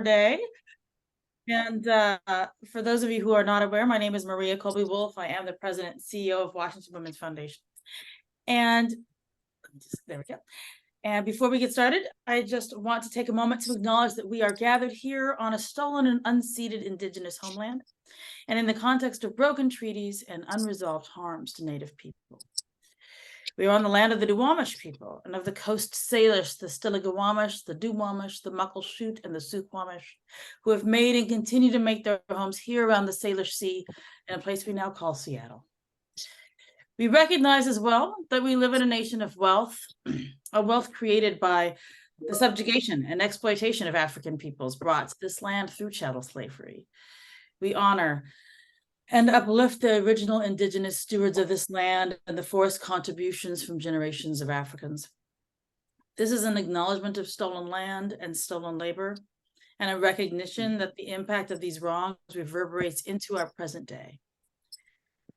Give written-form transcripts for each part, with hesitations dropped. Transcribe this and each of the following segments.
Day. And for those of you who are not aware, my name is Maria Colby-Wolf. I am the president and CEO of Washington Women's Foundation. And there we go. And before we get started, I just want to take a moment to acknowledge that we are gathered here on a stolen and unceded Indigenous homeland, and in the context of broken treaties and unresolved harms to Native people. We are on the land of the Duwamish people and of the Coast Salish, the Stillaguamish, the Duwamish, the Muckleshoot, and the Suquamish, who have made and continue to make their homes here around the Salish Sea in a place we now call Seattle. We recognize as well that we live in a nation of wealth, a wealth created by the subjugation and exploitation of African peoples brought to this land through chattel slavery. We honor and uplift the original indigenous stewards of this land and the forest contributions from generations of Africans. This is an acknowledgement of stolen land and stolen labor, and a recognition that the impact of these wrongs reverberates into our present day.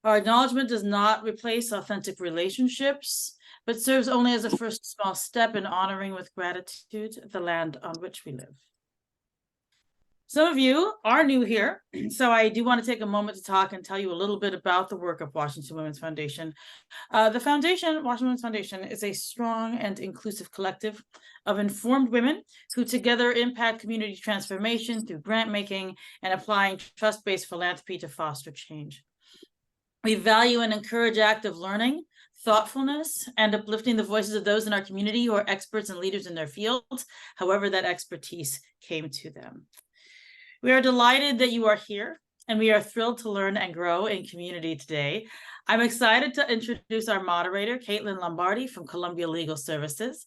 Our acknowledgement does not replace authentic relationships, but serves only as a first small step in honoring with gratitude the land on which we live. Some of you are new here, so I do want to take a moment to talk and tell you a little bit about the work of Washington Women's Foundation. The foundation, Washington Women's Foundation, is a strong and inclusive collective of informed women who together impact community transformation through grant making and applying trust-based philanthropy to foster change. We value and encourage active learning, thoughtfulness, and uplifting the voices of those in our community who are experts and leaders in their fields, however that expertise came to them. We are delighted that you are here, and we are thrilled to learn and grow in community today. I'm excited to introduce our moderator, Caitlin Lombardi from Columbia Legal Services.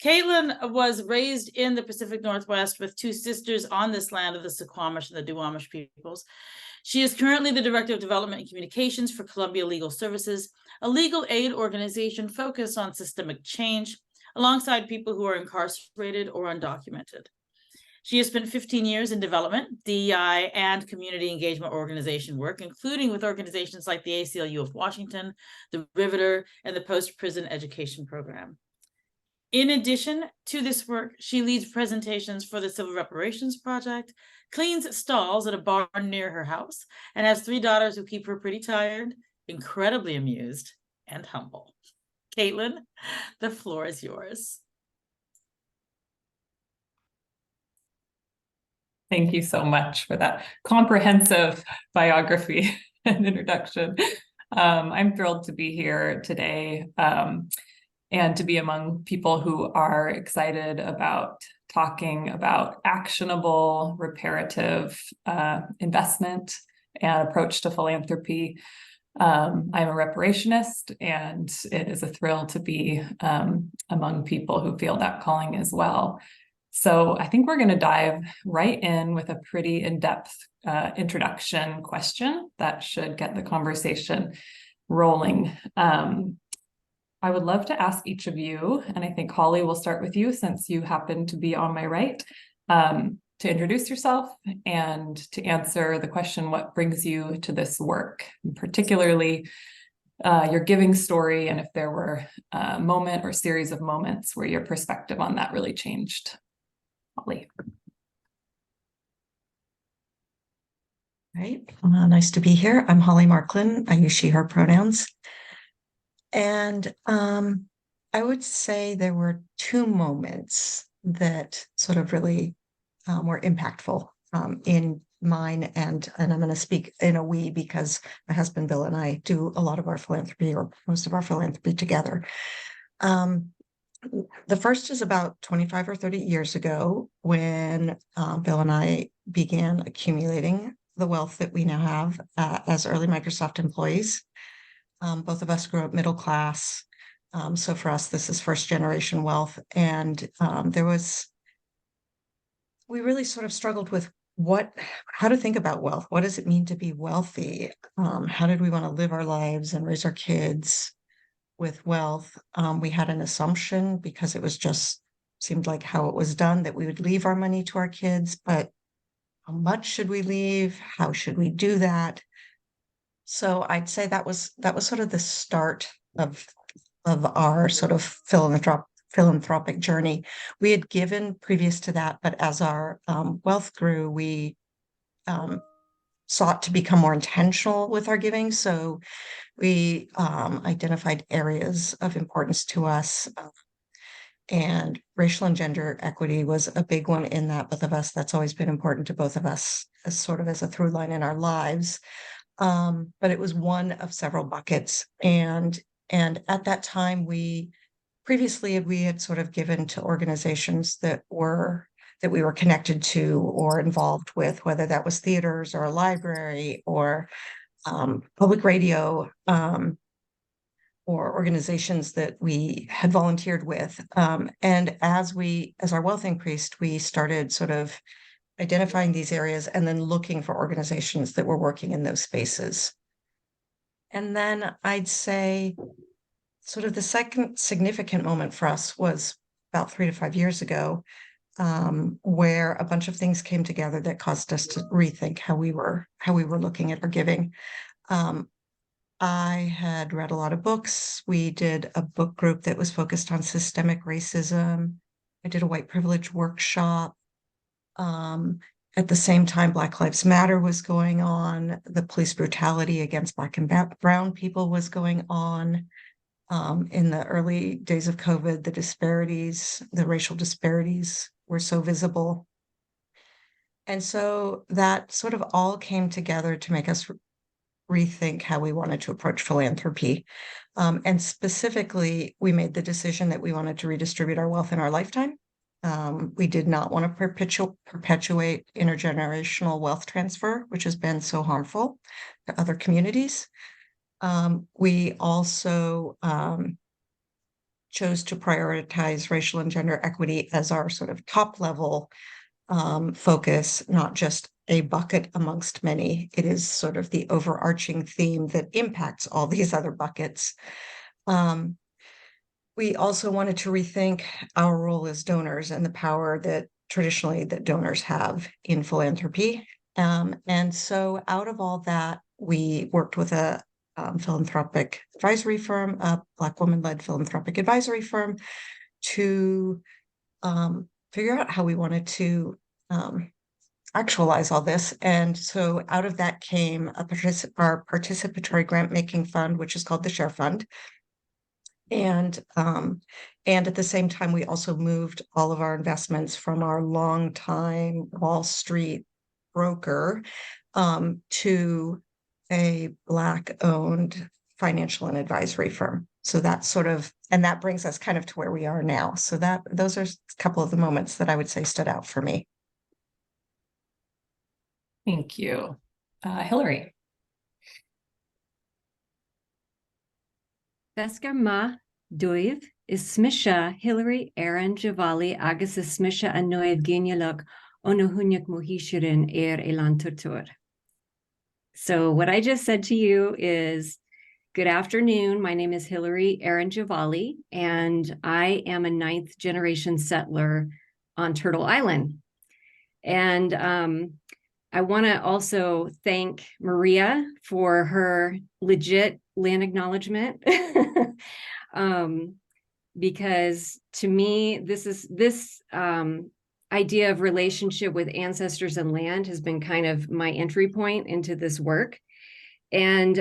Caitlin was raised in the Pacific Northwest with two sisters on this land of the Suquamish and the Duwamish peoples. She is currently the Director of Development and Communications for Columbia Legal Services, a legal aid organization focused on systemic change alongside people who are incarcerated or undocumented. She has spent 15 years in development, DEI, and community engagement organization work, including with organizations like the ACLU of Washington, the Riveter, and the Post-Prison Education Program. In addition to this work, she leads presentations for the Civil Reparations Project, cleans stalls at a barn near her house, and has 3 daughters who keep her pretty tired, incredibly amused, and humble. Caitlin, the floor is yours. Thank you so much for that comprehensive biography and introduction. I'm thrilled to be here today and to be among people who are excited about talking about actionable, reparative investment and approach to philanthropy. I'm a reparationist, and it is a thrill to be among people who feel that calling as well. So I think we're going to dive right in with a pretty in-depth introduction question that should get the conversation rolling. I would love to ask each of you, and I think Holly will start with you since you happen to be on my right, to introduce yourself and to answer the question, what brings you to this work, and particularly your giving story, and if there were a moment or series of moments where your perspective on that really changed. Holly. Right. Nice to be here. I'm Holly Marklin. I use she, her pronouns. And I would say there were 2 moments that sort of really were impactful in mine. And I'm going to speak in a we because my husband Bill and I do a lot of our philanthropy, or most of our philanthropy, together. The first is about 25 or 30 years ago when Bill and I began accumulating the wealth that we now have as early Microsoft employees. Both of us grew up middle class. So for us, this is first generation wealth. And we really sort of struggled with how to think about wealth. What does it mean to be wealthy? How did we want to live our lives and raise our kids with wealth? We had an assumption, because it was just seemed like how it was done, that we would leave our money to our kids, but how much should we leave? How should we do that? So I'd say that was sort of the start of our sort of philanthropic journey. We had given previous to that, but as our wealth grew, we sought to become more intentional with our giving. So we identified areas of importance to us. And racial and gender equity was a big one in that, both of us. That's always been important to both of us as sort of as a through line in our lives. But it was one of several buckets. And at that time, previously we had sort of given to organizations that we were connected to or involved with, whether that was theaters or a library or public radio, or organizations that we had volunteered with. And as our wealth increased, we started sort of identifying these areas and then looking for organizations that were working in those spaces. And then I'd say sort of the second significant moment for us was about 3 to 5 years ago, where a bunch of things came together that caused us to rethink how we were looking at our giving. I had read a lot of books. We did a book group that was focused on systemic racism. I did a white privilege workshop. At the same time, Black Lives Matter was going on. The police brutality against Black and brown people was going on. In the early days of COVID, the racial disparities were so visible. And so that sort of all came together to make us rethink how we wanted to approach philanthropy. And specifically, we made the decision that we wanted to redistribute our wealth in our lifetime. We did not want to perpetuate intergenerational wealth transfer, which has been so harmful to other communities. We also chose to prioritize racial and gender equity as our sort of top level focus, not just a bucket amongst many. It is sort of the overarching theme that impacts all these other buckets. We also wanted to rethink our role as donors and the power that traditionally that donors have in philanthropy. And so out of all that, we worked with a philanthropic advisory firm, a Black woman-led philanthropic advisory firm, to figure out how we wanted to actualize all this. And so out of that came our participatory grant-making fund, which is called the Share Fund. And at the same time, we also moved all of our investments from our longtime Wall Street broker to a Black-owned financial and advisory firm. So that's sort of, and that brings us kind of to where we are now. So those are a couple of the moments that I would say stood out for me. Thank you. Hillary. Vescar ma dwyf is smisha Hillary Aaron Javali agus is smisha a noev genialog onohunyak mohishirin elan tutur. So what I just said to you is, good afternoon. My name is Hillary Aaron Javali, and I am a 9th generation settler on Turtle Island. And I want to also thank Maria for her legit land acknowledgement. Because to me, this idea of relationship with ancestors and land has been kind of my entry point into this work. And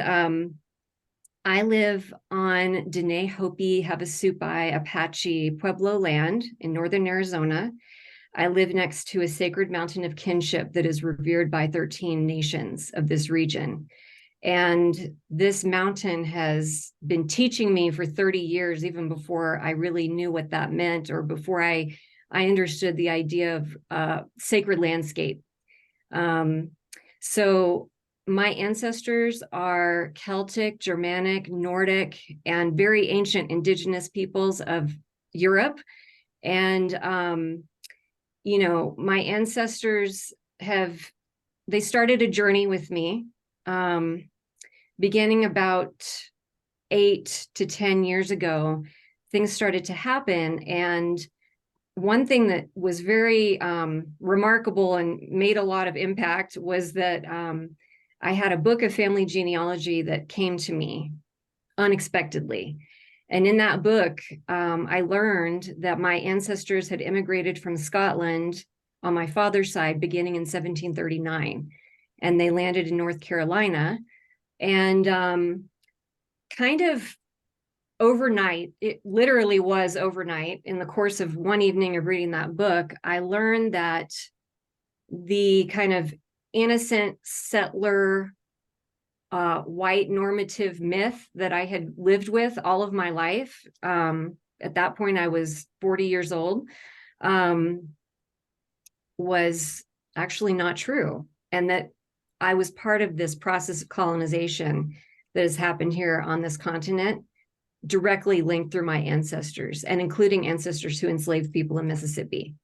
I live on Dene Hopi Havasupai Apache Pueblo land in northern Arizona. I live next to a sacred mountain of kinship that is revered by 13 nations of this region. And this mountain has been teaching me for 30 years, even before I really knew what that meant, or before I understood the idea of sacred landscape. So my ancestors are Celtic, Germanic, Nordic, and very ancient indigenous peoples of Europe. And, you know, my ancestors they started a journey with me, beginning about 8 to 10 years ago. Things started to happen. And one thing that was very remarkable and made a lot of impact was that I had a book of family genealogy that came to me unexpectedly. And in that book, I learned that my ancestors had immigrated from Scotland on my father's side beginning in 1739. And they landed in North Carolina. And kind of overnight, it literally was overnight, in the course of one evening of reading that book, I learned that the kind of innocent settler white normative myth that I had lived with all of my life. At that point, I was 40 years old, was actually not true. And that I was part of this process of colonization that has happened here on this continent, directly linked through my ancestors, and including ancestors who enslaved people in Mississippi.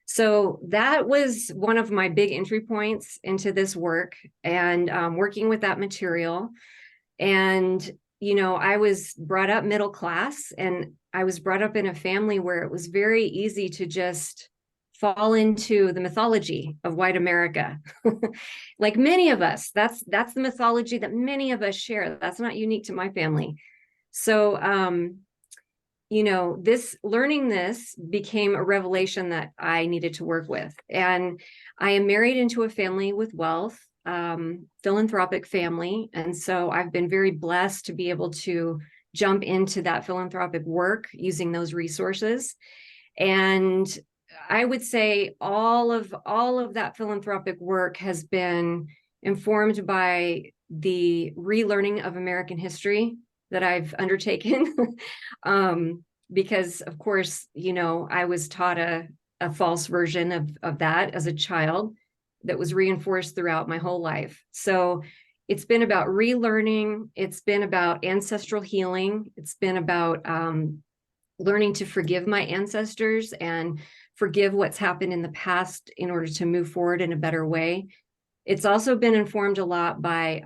So that was one of my big entry points into this work, and working with that material. And, you know, I was brought up middle class, and I was brought up in a family where it was very easy to just fall into the mythology of white America. Like many of us, that's the mythology that many of us share. That's not unique to my family. So, you know, learning this became a revelation that I needed to work with. And I am married into a family with wealth, philanthropic family. And so I've been very blessed to be able to jump into that philanthropic work using those resources. And I would say all of that philanthropic work has been informed by the relearning of American history that I've undertaken. Because of course, you know, I was taught a false version of that as a child that was reinforced throughout my whole life. So it's been about relearning. It's been about ancestral healing. It's been about learning to forgive my ancestors and forgive what's happened in the past in order to move forward in a better way. It's also been informed a lot by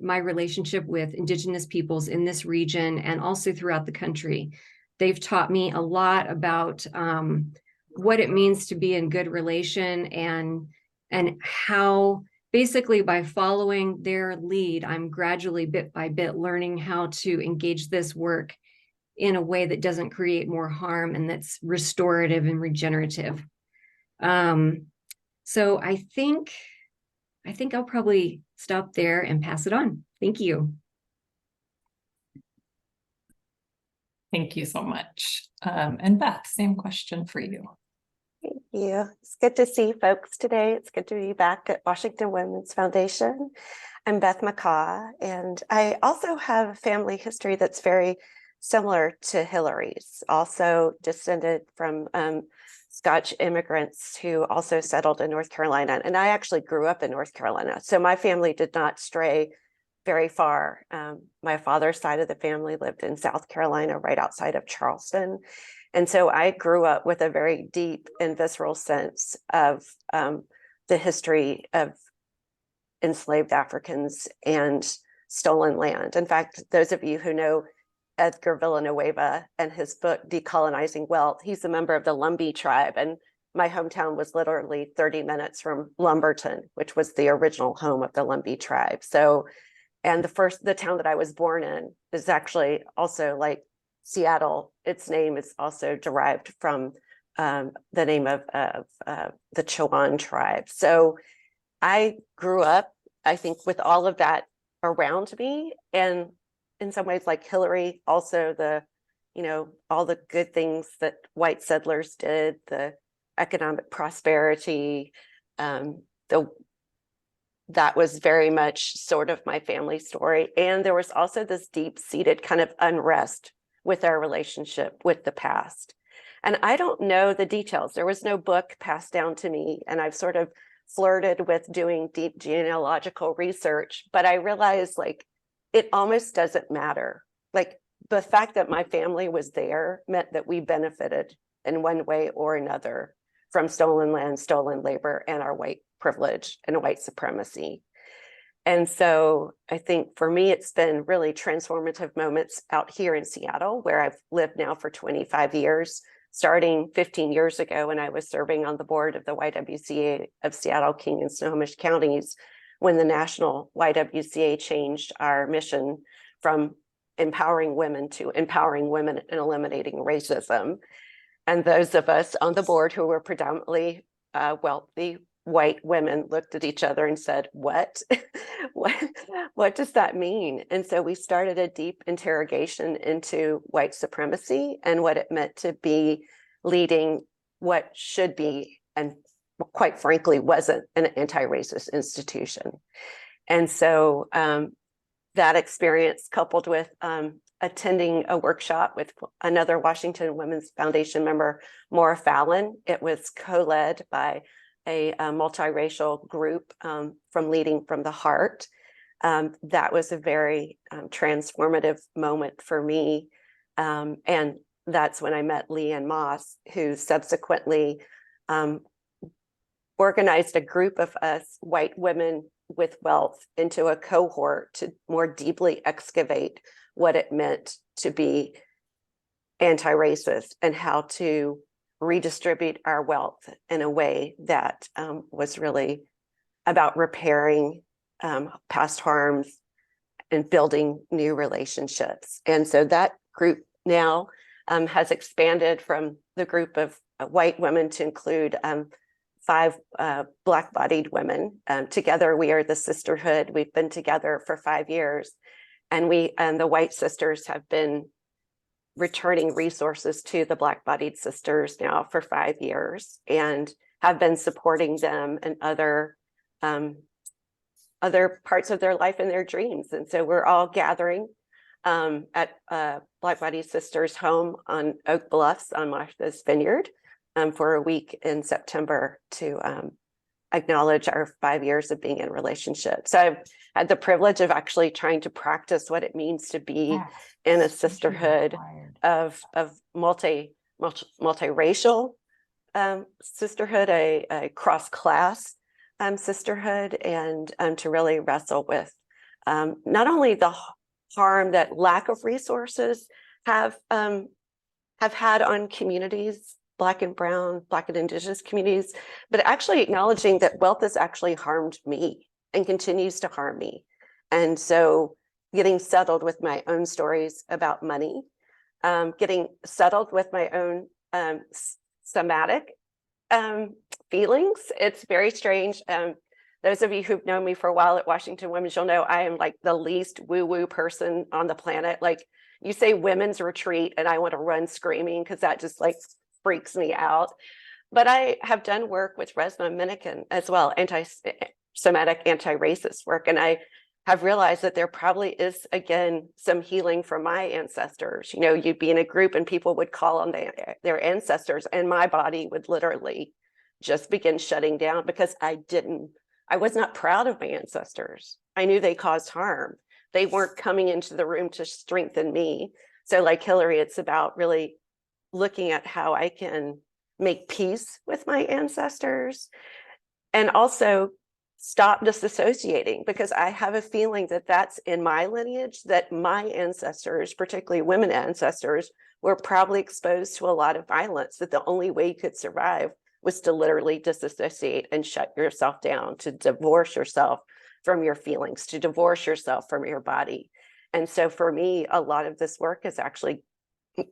my relationship with Indigenous peoples in this region and also throughout the country. They've taught me a lot about what it means to be in good relation, and how basically by following their lead, I'm gradually bit by bit learning how to engage this work in a way that doesn't create more harm and that's restorative and regenerative. So I think I'll probably stop there and pass it on. Thank you. Thank you so much. And Beth, same question for you. Thank you. It's good to see folks today. It's good to be back at Washington Women's Foundation. I'm Beth McCaw, and I also have a family history that's very similar to Hillary's, also descended from Scotch immigrants who also settled in North Carolina. And I actually grew up in North Carolina, so my family did not stray very far. My father's side of the family lived in South Carolina, right outside of Charleston. And so I grew up with a very deep and visceral sense of the history of enslaved Africans and stolen land. In fact, those of you who know Edgar Villanueva and his book, Decolonizing Wealth, he's a member of the Lumbee tribe. And my hometown was literally 30 minutes from Lumberton, which was the original home of the Lumbee tribe. So, and the town that I was born in is actually also like Seattle. Its name is also derived from the name of the Chowan tribe. So I grew up, I think, with all of that around me, and in some ways, like Hillary, also all the good things that white settlers did, the economic prosperity, that was very much sort of my family story. And there was also this deep-seated kind of unrest with our relationship with the past. And I don't know the details. There was no book passed down to me, and I've sort of flirted with doing deep genealogical research, but I realized like it almost doesn't matter. Like the fact that my family was there meant that we benefited in one way or another from stolen land, stolen labor, and our white privilege and white supremacy. And so I think for me, it's been really transformative moments out here in Seattle, where I've lived now for 25 years, starting 15 years ago when I was serving on the board of the YWCA of Seattle, King, and Snohomish counties, when the national YWCA changed our mission from empowering women to empowering women and eliminating racism. And those of us on the board who were predominantly wealthy white women looked at each other and said, what? what does that mean? And so we started a deep interrogation into white supremacy and what it meant to be leading what should be, and quite frankly, wasn't an anti-racist institution. And so that experience, coupled with attending a workshop with another Washington Women's Foundation member, Maura Fallon. It was co-led by a multiracial group from Leading from the Heart. That was a very transformative moment for me. And that's when I met Leanne Moss, who subsequently organized a group of us white women with wealth into a cohort to more deeply excavate what it meant to be anti-racist and how to redistribute our wealth in a way that was really about repairing past harms and building new relationships. And so that group now has expanded from the group of white women to include 5 Black-bodied women. Together, we are the sisterhood. We've been together for 5 years, and the white sisters have been returning resources to the Black-bodied sisters now for 5 years, and have been supporting them in other parts of their life and their dreams. And so we're all gathering at Black-bodied Sisters' home on Oak Bluffs on Martha's Vineyard for a week in September to acknowledge our 5 years of being in relationship. So I've had the privilege of actually trying to practice what it means to be in a sisterhood of multiracial sisterhood, a cross-class sisterhood, and to really wrestle with not only the harm that lack of resources have had on communities, Black and Brown, Black and Indigenous communities, but actually acknowledging that wealth has actually harmed me and continues to harm me. And so getting settled with my own stories about money, getting settled with my own somatic feelings. It's very strange. Those of you who've known me for a while at Washington Women's, you'll know I am like the least woo-woo person on the planet. Like, you say women's retreat and I want to run screaming because that just like freaks me out. But I have done work with Resmaa Menakem as well, anti-Semitic, anti-racist work. And I have realized that there probably is, again, some healing from my ancestors. You know, you'd be in a group and people would call on their ancestors, and my body would literally just begin shutting down because I was not proud of my ancestors. I knew they caused harm. They weren't coming into the room to strengthen me. So like Hillary, it's about really looking at how I can make peace with my ancestors and also stop disassociating, because I have a feeling that that's in my lineage, that my ancestors, particularly women ancestors, were probably exposed to a lot of violence, that the only way you could survive was to literally disassociate and shut yourself down, to divorce yourself from your feelings, to divorce yourself from your body. And so for me, a lot of this work is actually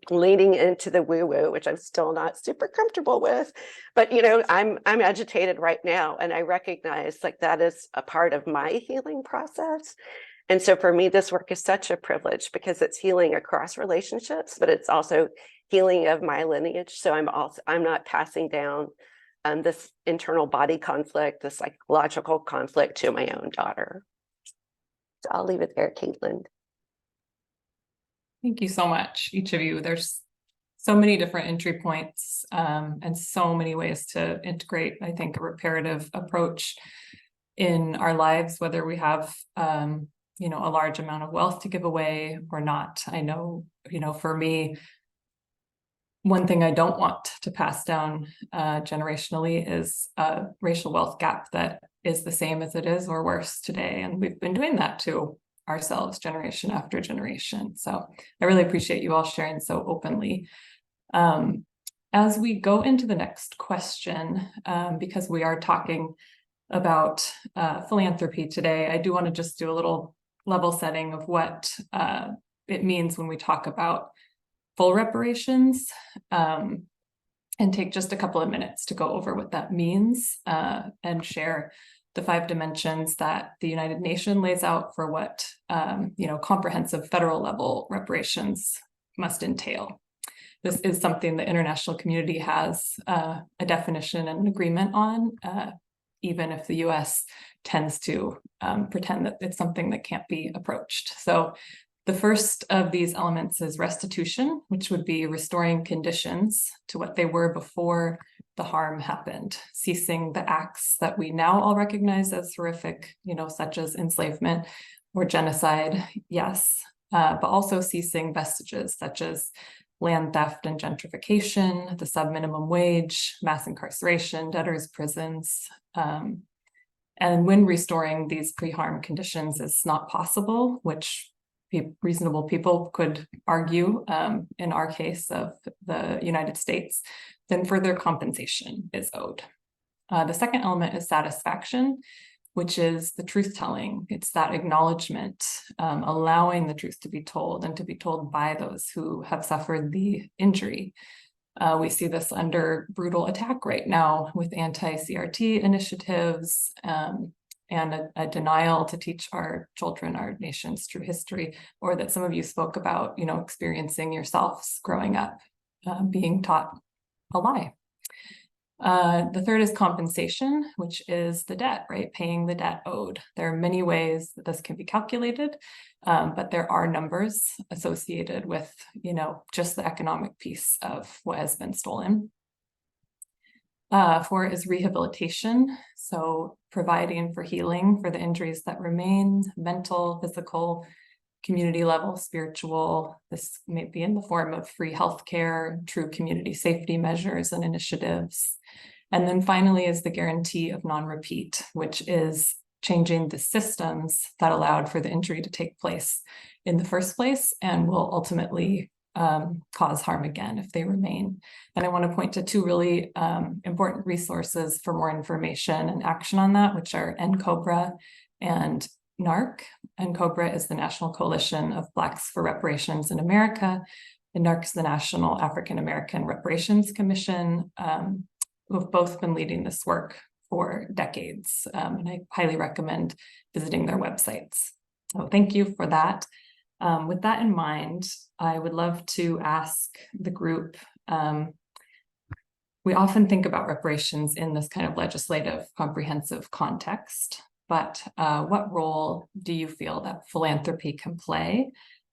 leaning into the woo-woo, which I'm still not super comfortable with, but you know, I'm agitated right now, and I recognize like that is a part of my healing process. And so for me, this work is such a privilege because it's healing across relationships, but it's also healing of my lineage. So I'm not passing down this internal body conflict, the psychological conflict to my own daughter. So I'll leave it there, Caitlin. Thank you so much, each of you. There's so many different entry points and so many ways to integrate, I think, a reparative approach in our lives, whether we have, you know, a large amount of wealth to give away or not. I know, you know, for me, one thing I don't want to pass down generationally is a racial wealth gap that is the same as it is or worse today. And we've been doing that to ourselves generation after generation. So I really appreciate you all sharing so openly. As we go into the next question, because we are talking about philanthropy today, I do want to just do a little level setting of what it means when we talk about full reparations, and take just a couple of minutes to go over what that means, and share the 5 dimensions that the United Nations lays out for what comprehensive federal level reparations must entail. This is something the international community has a definition and an agreement on, even if the US tends to pretend that it's something that can't be approached. So the first of these elements is restitution, which would be restoring conditions to what they were before the harm happened, ceasing the acts that we now all recognize as horrific, such as enslavement or genocide, yes, but also ceasing vestiges such as land theft and gentrification, the sub-minimum wage, mass incarceration, debtors' prisons. And when restoring these pre-harm conditions is not possible, which reasonable people could argue in our case of the United States, then further compensation is owed. The second element is satisfaction, which is the truth-telling. It's that acknowledgement, allowing the truth to be told and to be told by those who have suffered the injury. We see this under brutal attack right now with anti-CRT initiatives, and a denial to teach our children our nation's true history, or that some of you spoke about, experiencing yourselves growing up, being taught a lie. The third is compensation, which is the debt, right? Paying the debt owed. There are many ways that this can be calculated, but there are numbers associated with, just the economic piece of what has been stolen. 4 is rehabilitation. So providing for healing for the injuries that remain, mental, physical, community level, spiritual. This may be in the form of free healthcare, true community safety measures and initiatives. And then finally is the guarantee of non-repeat, which is changing the systems that allowed for the injury to take place in the first place and will ultimately cause harm again if they remain. And I want to point to 2 really important resources for more information and action on that, which are NCOBRA and NARC. NCOBRA is the National Coalition of Blacks for Reparations in America, and NARC is the National African American Reparations Commission, who have both been leading this work for decades. And I highly recommend visiting their websites. So thank you for that. With that in mind, I would love to ask the group, we often think about reparations in this kind of legislative, comprehensive context, but what role do you feel that philanthropy can play?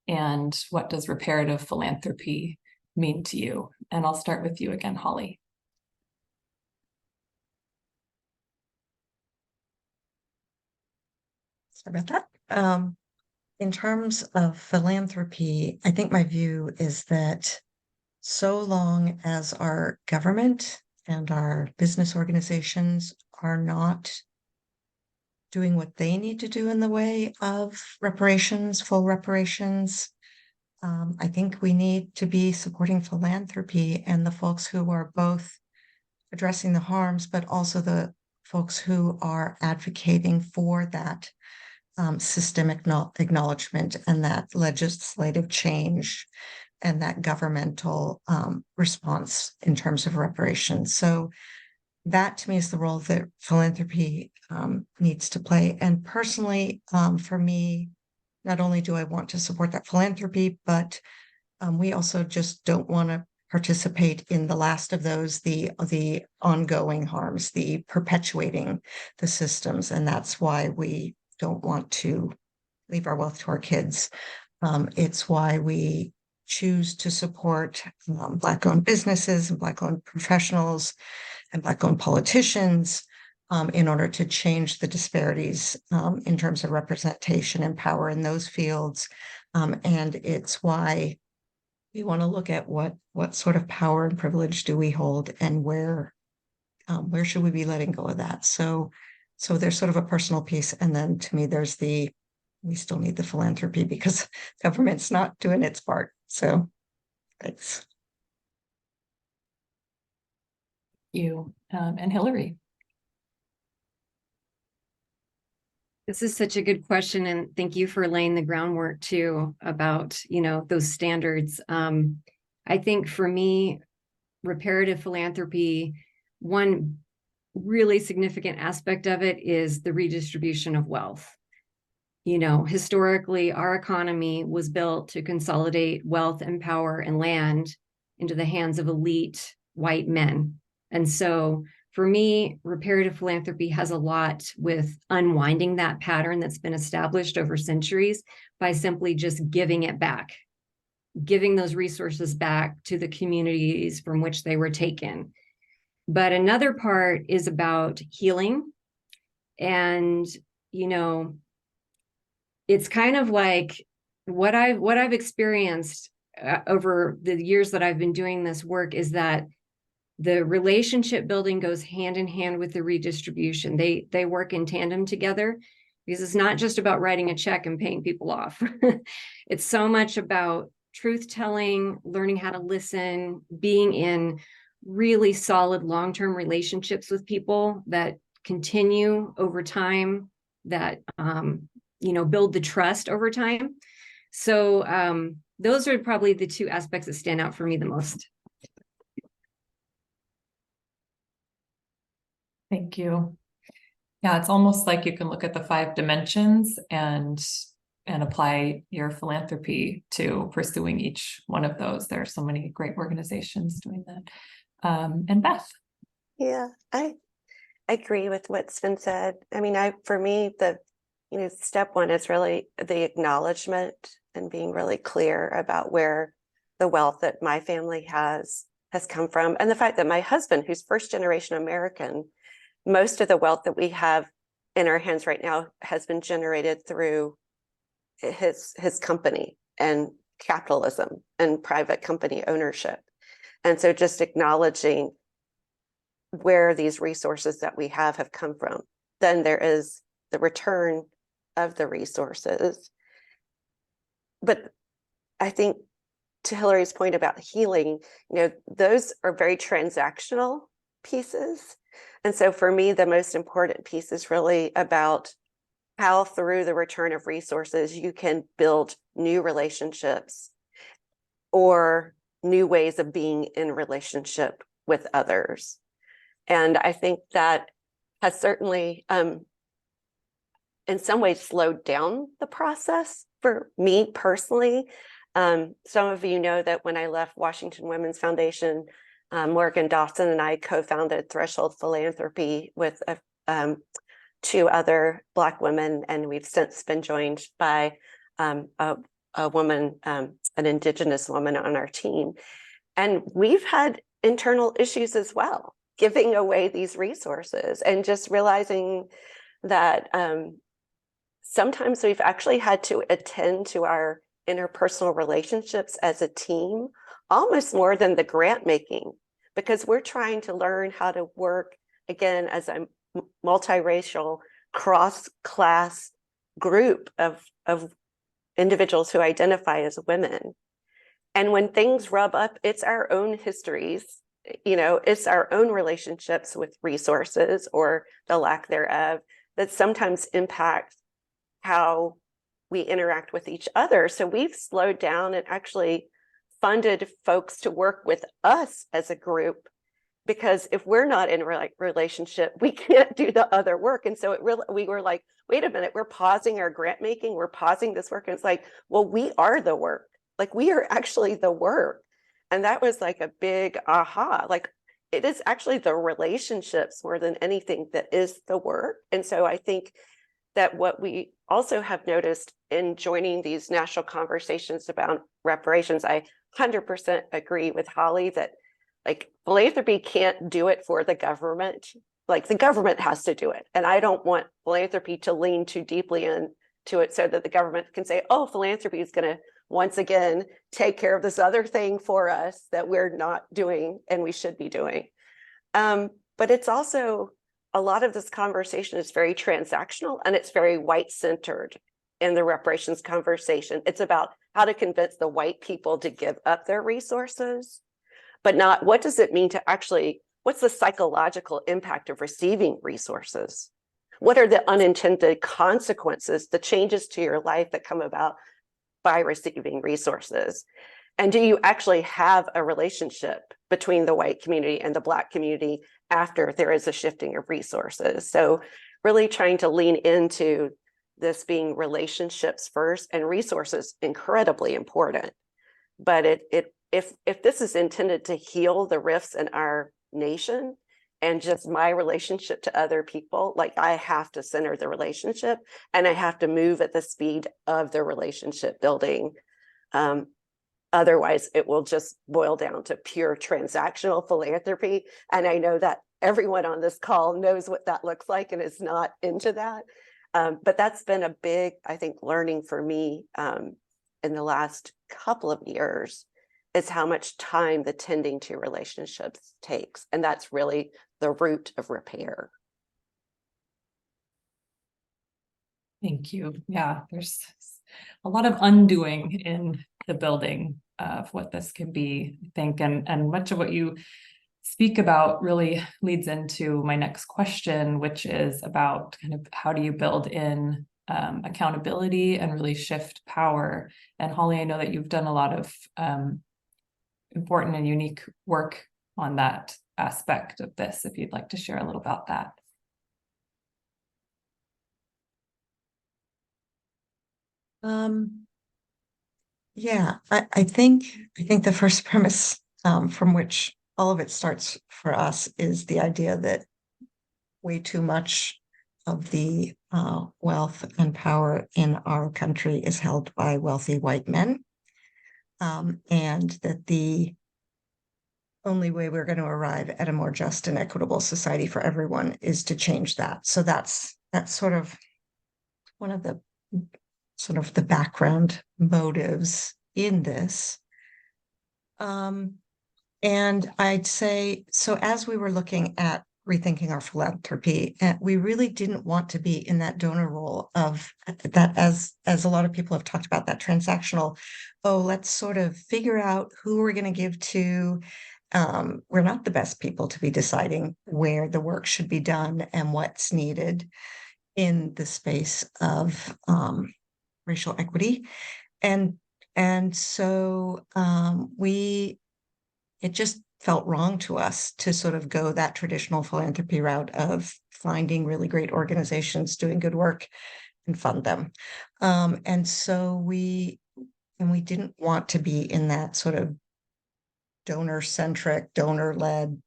And what does reparative philanthropy mean to you? And I'll start with you again, Holly. Sorry about that. In terms of philanthropy, I think my view is that so long as our government and our business organizations are not doing what they need to do in the way of reparations, full reparations, I think we need to be supporting philanthropy and the folks who are both addressing the harms, but also the folks who are advocating for that systemic acknowledgement and that legislative change and that governmental response in terms of reparations. So that to me is the role that philanthropy needs to play. And personally, for me, not only do I want to support that philanthropy, but we also just don't want to participate in the last of those, the ongoing harms, the perpetuating the systems. And that's why we don't want to leave our wealth to our kids. It's why we choose to support Black-owned businesses and Black-owned professionals and Black-owned politicians in order to change the disparities in terms of representation and power in those fields. And it's why we want to look at what sort of power and privilege do we hold and where should we be letting go of that. So there's sort of a personal piece. And then to me, there's we still need the philanthropy because government's not doing its part. So thanks. You and Hillary. This is such a good question, and thank you for laying the groundwork too about, those standards. I think for me, reparative philanthropy, one really significant aspect of it is the redistribution of wealth. Historically, our economy was built to consolidate wealth and power and land into the hands of elite white men. And so for me, reparative philanthropy has a lot with unwinding that pattern that's been established over centuries by simply just giving it back, giving those resources back to the communities from which they were taken. But another part is about healing. And, it's kind of like what I've experienced over the years that I've been doing this work is that the relationship building goes hand in hand with the redistribution. They work in tandem together, because it's not just about writing a check and paying people off. It's so much about truth telling, learning how to listen, being in really solid long-term relationships with people that continue over time, that build the trust over time. So those are probably the two aspects that stand out for me the most. Thank you. Yeah, it's almost like you can look at the 5 dimensions and apply your philanthropy to pursuing each one of those. There are so many great organizations doing that. And Beth. Yeah, I agree with what's been said. I mean, for me, step one is really the acknowledgement and being really clear about where the wealth that my family has come from. And the fact that my husband, who's first generation American, most of the wealth that we have in our hands right now has been generated through his company and capitalism and private company ownership. And so just acknowledging where these resources that we have come from. Then there is the return of the resources. But I think to Hillary's point about healing, those are very transactional pieces. And so for me, the most important piece is really about how through the return of resources, you can build new relationships or new ways of being in relationship with others. And I think that has certainly, in some ways, slowed down the process for me personally. Some of you know that when I left Washington Women's Foundation, Morgan Dawson and I co-founded Threshold Philanthropy with 2 other Black women, and we've since been joined by a woman, an Indigenous woman on our team. And we've had internal issues as well, giving away these resources and just realizing that sometimes we've actually had to attend to our interpersonal relationships as a team, almost more than the grant making, because we're trying to learn how to work again as a multiracial, cross-class group of individuals who identify as women. And when things rub up, it's our own histories, it's our own relationships with resources or the lack thereof that sometimes impact how we interact with each other. So we've slowed down and actually funded folks to work with us as a group, because if we're not in a relationship, we can't do the other work. And so we were like, wait a minute, we're pausing our grant making, we're pausing this work. And it's like, well, we are the work. Like, we are actually the work. And that was like a big aha. Like, it is actually the relationships more than anything that is the work. And so I think that what we also have noticed in joining these national conversations about reparations, I 100% agree with Holly that like philanthropy can't do it for the government. Like, the government has to do it. And I don't want philanthropy to lean too deeply into it so that the government can say, oh, philanthropy is going to once again take care of this other thing for us that we're not doing and we should be doing. But it's also, a lot of this conversation is very transactional and it's very white-centered in the reparations conversation. It's about how to convince the white people to give up their resources, but not what does it mean to actually, what's the psychological impact of receiving resources? what are the unintended consequences, the changes to your life that come about by receiving resources? And do you actually have a relationship between the white community and the Black community after there is a shifting of resources? So really trying to lean into this being relationships first, and resources incredibly important. But if this is intended to heal the rifts in our nation and just my relationship to other people, like I have to center the relationship and I have to move at the speed of the relationship building. Otherwise, it will just boil down to pure transactional philanthropy. And I know that everyone on this call knows what that looks like and is not into that. But that's been a big, I think, learning for me in the last couple of years, is how much time the tending to relationships takes. And that's really the root of repair. Thank you. Yeah, there's a lot of undoing in the building of what this can be, I think, and much of what you speak about really leads into my next question, which is about kind of how do you build in accountability and really shift power. And Holly, I know that you've done a lot of important and unique work on that aspect of this, if you'd like to share a little about that. Yeah, I think the first premise from which all of it starts for us is the idea that way too much of the wealth and power in our country is held by wealthy white men, and that the only way we're going to arrive at a more just and equitable society for everyone is to change that. So that's sort of one of the background motives in this. And I'd say, so as we were looking at rethinking our philanthropy, we really didn't want to be in that donor role of that, as a lot of people have talked about, that transactional, oh, let's sort of figure out who we're going to give to. We're not the best people to be deciding where the work should be done and what's needed in the space of racial equity. And so it just felt wrong to us to sort of go that traditional philanthropy route of finding really great organizations doing good work and fund them. And so we didn't want to be in that sort of donor-centric, donor-led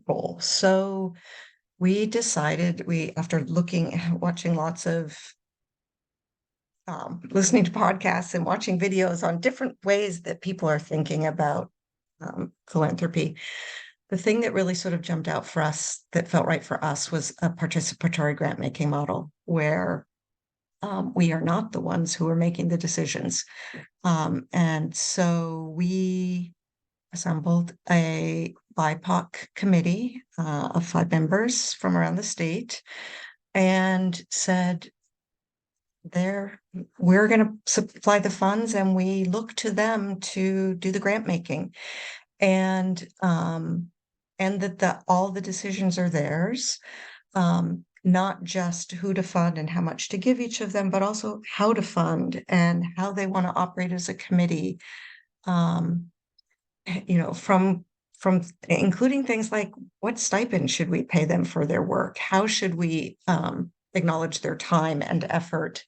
role. So we decided, after watching lots of listening to podcasts and watching videos on different ways that people are thinking about philanthropy, the thing that really sort of jumped out for us, that felt right for us, was a participatory grant making model where we are not the ones who are making the decisions. And so we assembled a BIPOC committee of 5 members from around the state and said, we're going to supply the funds, and we look to them to do the grant making, and that all the decisions are theirs, not just who to fund and how much to give each of them, but also how to fund and how they want to operate as a committee. From including things like, what stipend should we pay them for their work? How should we acknowledge their time and effort?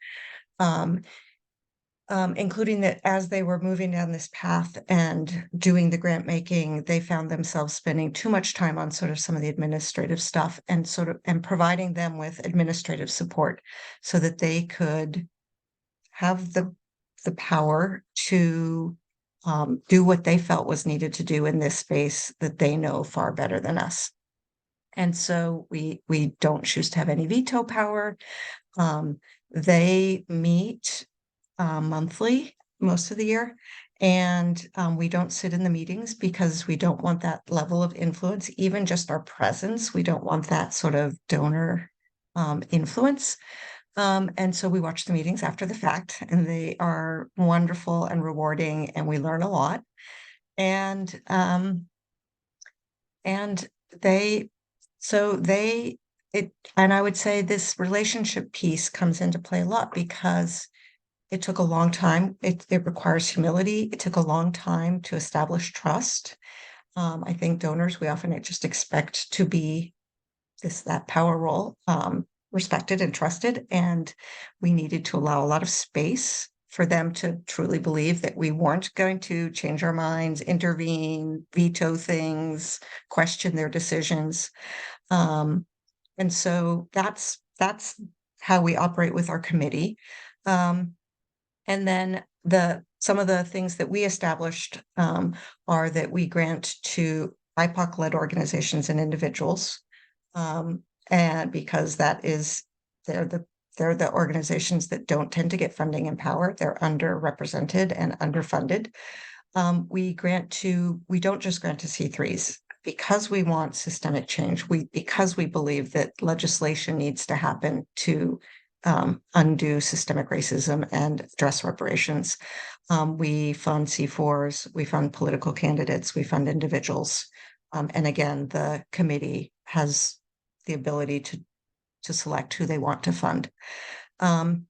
Including that as they were moving down this path and doing the grant making, they found themselves spending too much time on sort of some of the administrative stuff, and providing them with administrative support so that they could have the power to do what they felt was needed to do in this space that they know far better than us. And so we don't choose to have any veto power. They meet monthly most of the year, and we don't sit in the meetings because we don't want that level of influence, even just our presence. We don't want that sort of donor influence. And so we watch the meetings after the fact, and they are wonderful and rewarding, and we learn a lot. And and I would say this relationship piece comes into play a lot because it took a long time. It requires humility. It took a long time to establish trust. I think donors, we often just expect to be that power role, respected and trusted. And we needed to allow a lot of space for them to truly believe that we weren't going to change our minds, intervene, veto things, question their decisions. And so that's how we operate with our committee. And then some of the things that we established are that we grant to BIPOC-led organizations and individuals. And because they're the organizations that don't tend to get funding and power, they're underrepresented and underfunded. We don't just grant to C3s because we want systemic change. Because we believe that legislation needs to happen to undo systemic racism and address reparations. We fund C4s, we fund political candidates, we fund individuals. And again, the committee has the ability to select who they want to fund. And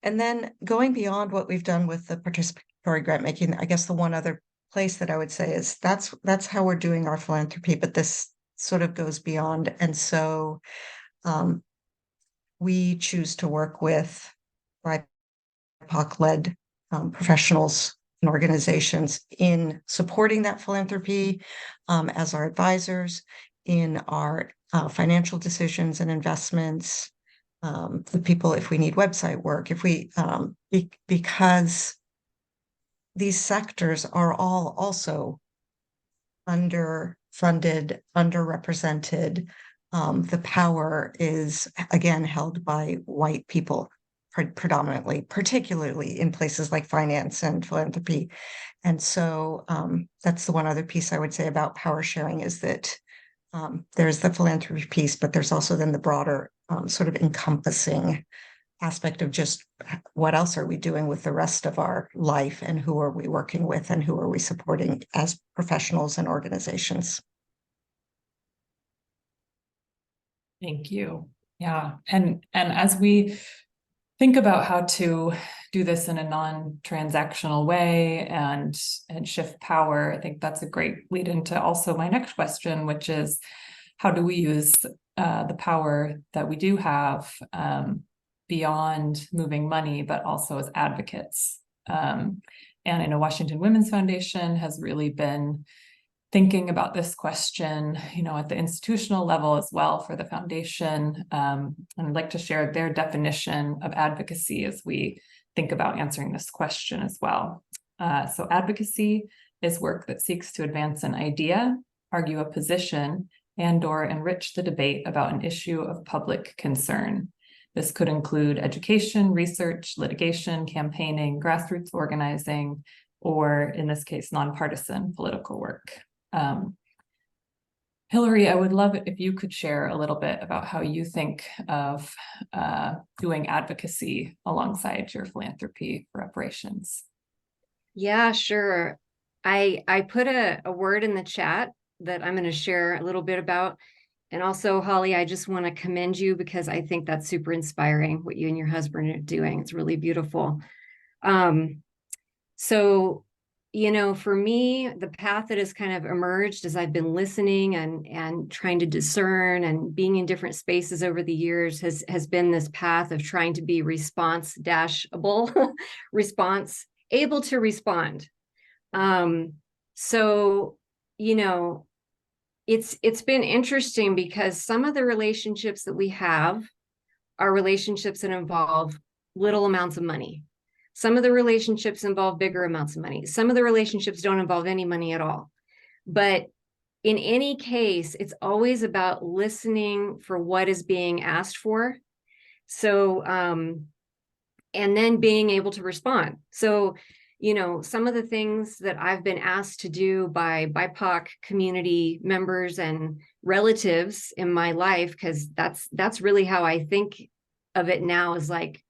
then going beyond what we've done with the participatory grant making, I guess the one other place that I would say is that's how we're doing our philanthropy, but this sort of goes beyond. And so we choose to work with BIPOC-led professionals and organizations in supporting that philanthropy as our advisors in our financial decisions and investments. The people, if we need website work, because these sectors are all also underfunded, underrepresented. The power is again held by white people predominantly, particularly in places like finance and philanthropy. And so that's the one other piece I would say about power sharing is that there's the philanthropy piece, but there's also then the broader sort of encompassing aspect of just what else are we doing with the rest of our life and who are we working with and who are we supporting as professionals and organizations. Thank you. Yeah. And as we think about how to do this in a non-transactional way and shift power, I think that's a great lead into also my next question, which is how do we use the power that we do have beyond moving money, but also as advocates. And I know Washington Women's Foundation has really been thinking about this question, at the institutional level as well for the foundation. And I'd like to share their definition of advocacy as we think about answering this question as well. So advocacy is work that seeks to advance an idea, argue a position, and/or enrich the debate about an issue of public concern. This could include education, research, litigation, campaigning, grassroots organizing, or in this case, nonpartisan political work. Hillary, I would love it if you could share a little bit about how you think of doing advocacy alongside your philanthropy for reparations. Yeah, sure. I put a word in the chat that I'm going to share a little bit about. And also, Holly, I just want to commend you because I think that's super inspiring what you and your husband are doing. It's really beautiful. So, for me, the path that has kind of emerged as I've been listening and trying to discern and being in different spaces over the years has been this path of trying to be response-able, able to respond. So, it's been interesting because some of the relationships that we have are relationships that involve little amounts of money. Some of the relationships involve bigger amounts of money. Some of the relationships don't involve any money at all. But in any case, it's always about listening for what is being asked for. So, and then being able to respond. So, some of the things that I've been asked to do by BIPOC community members and relatives in my life, because that's really how I think of it now, is like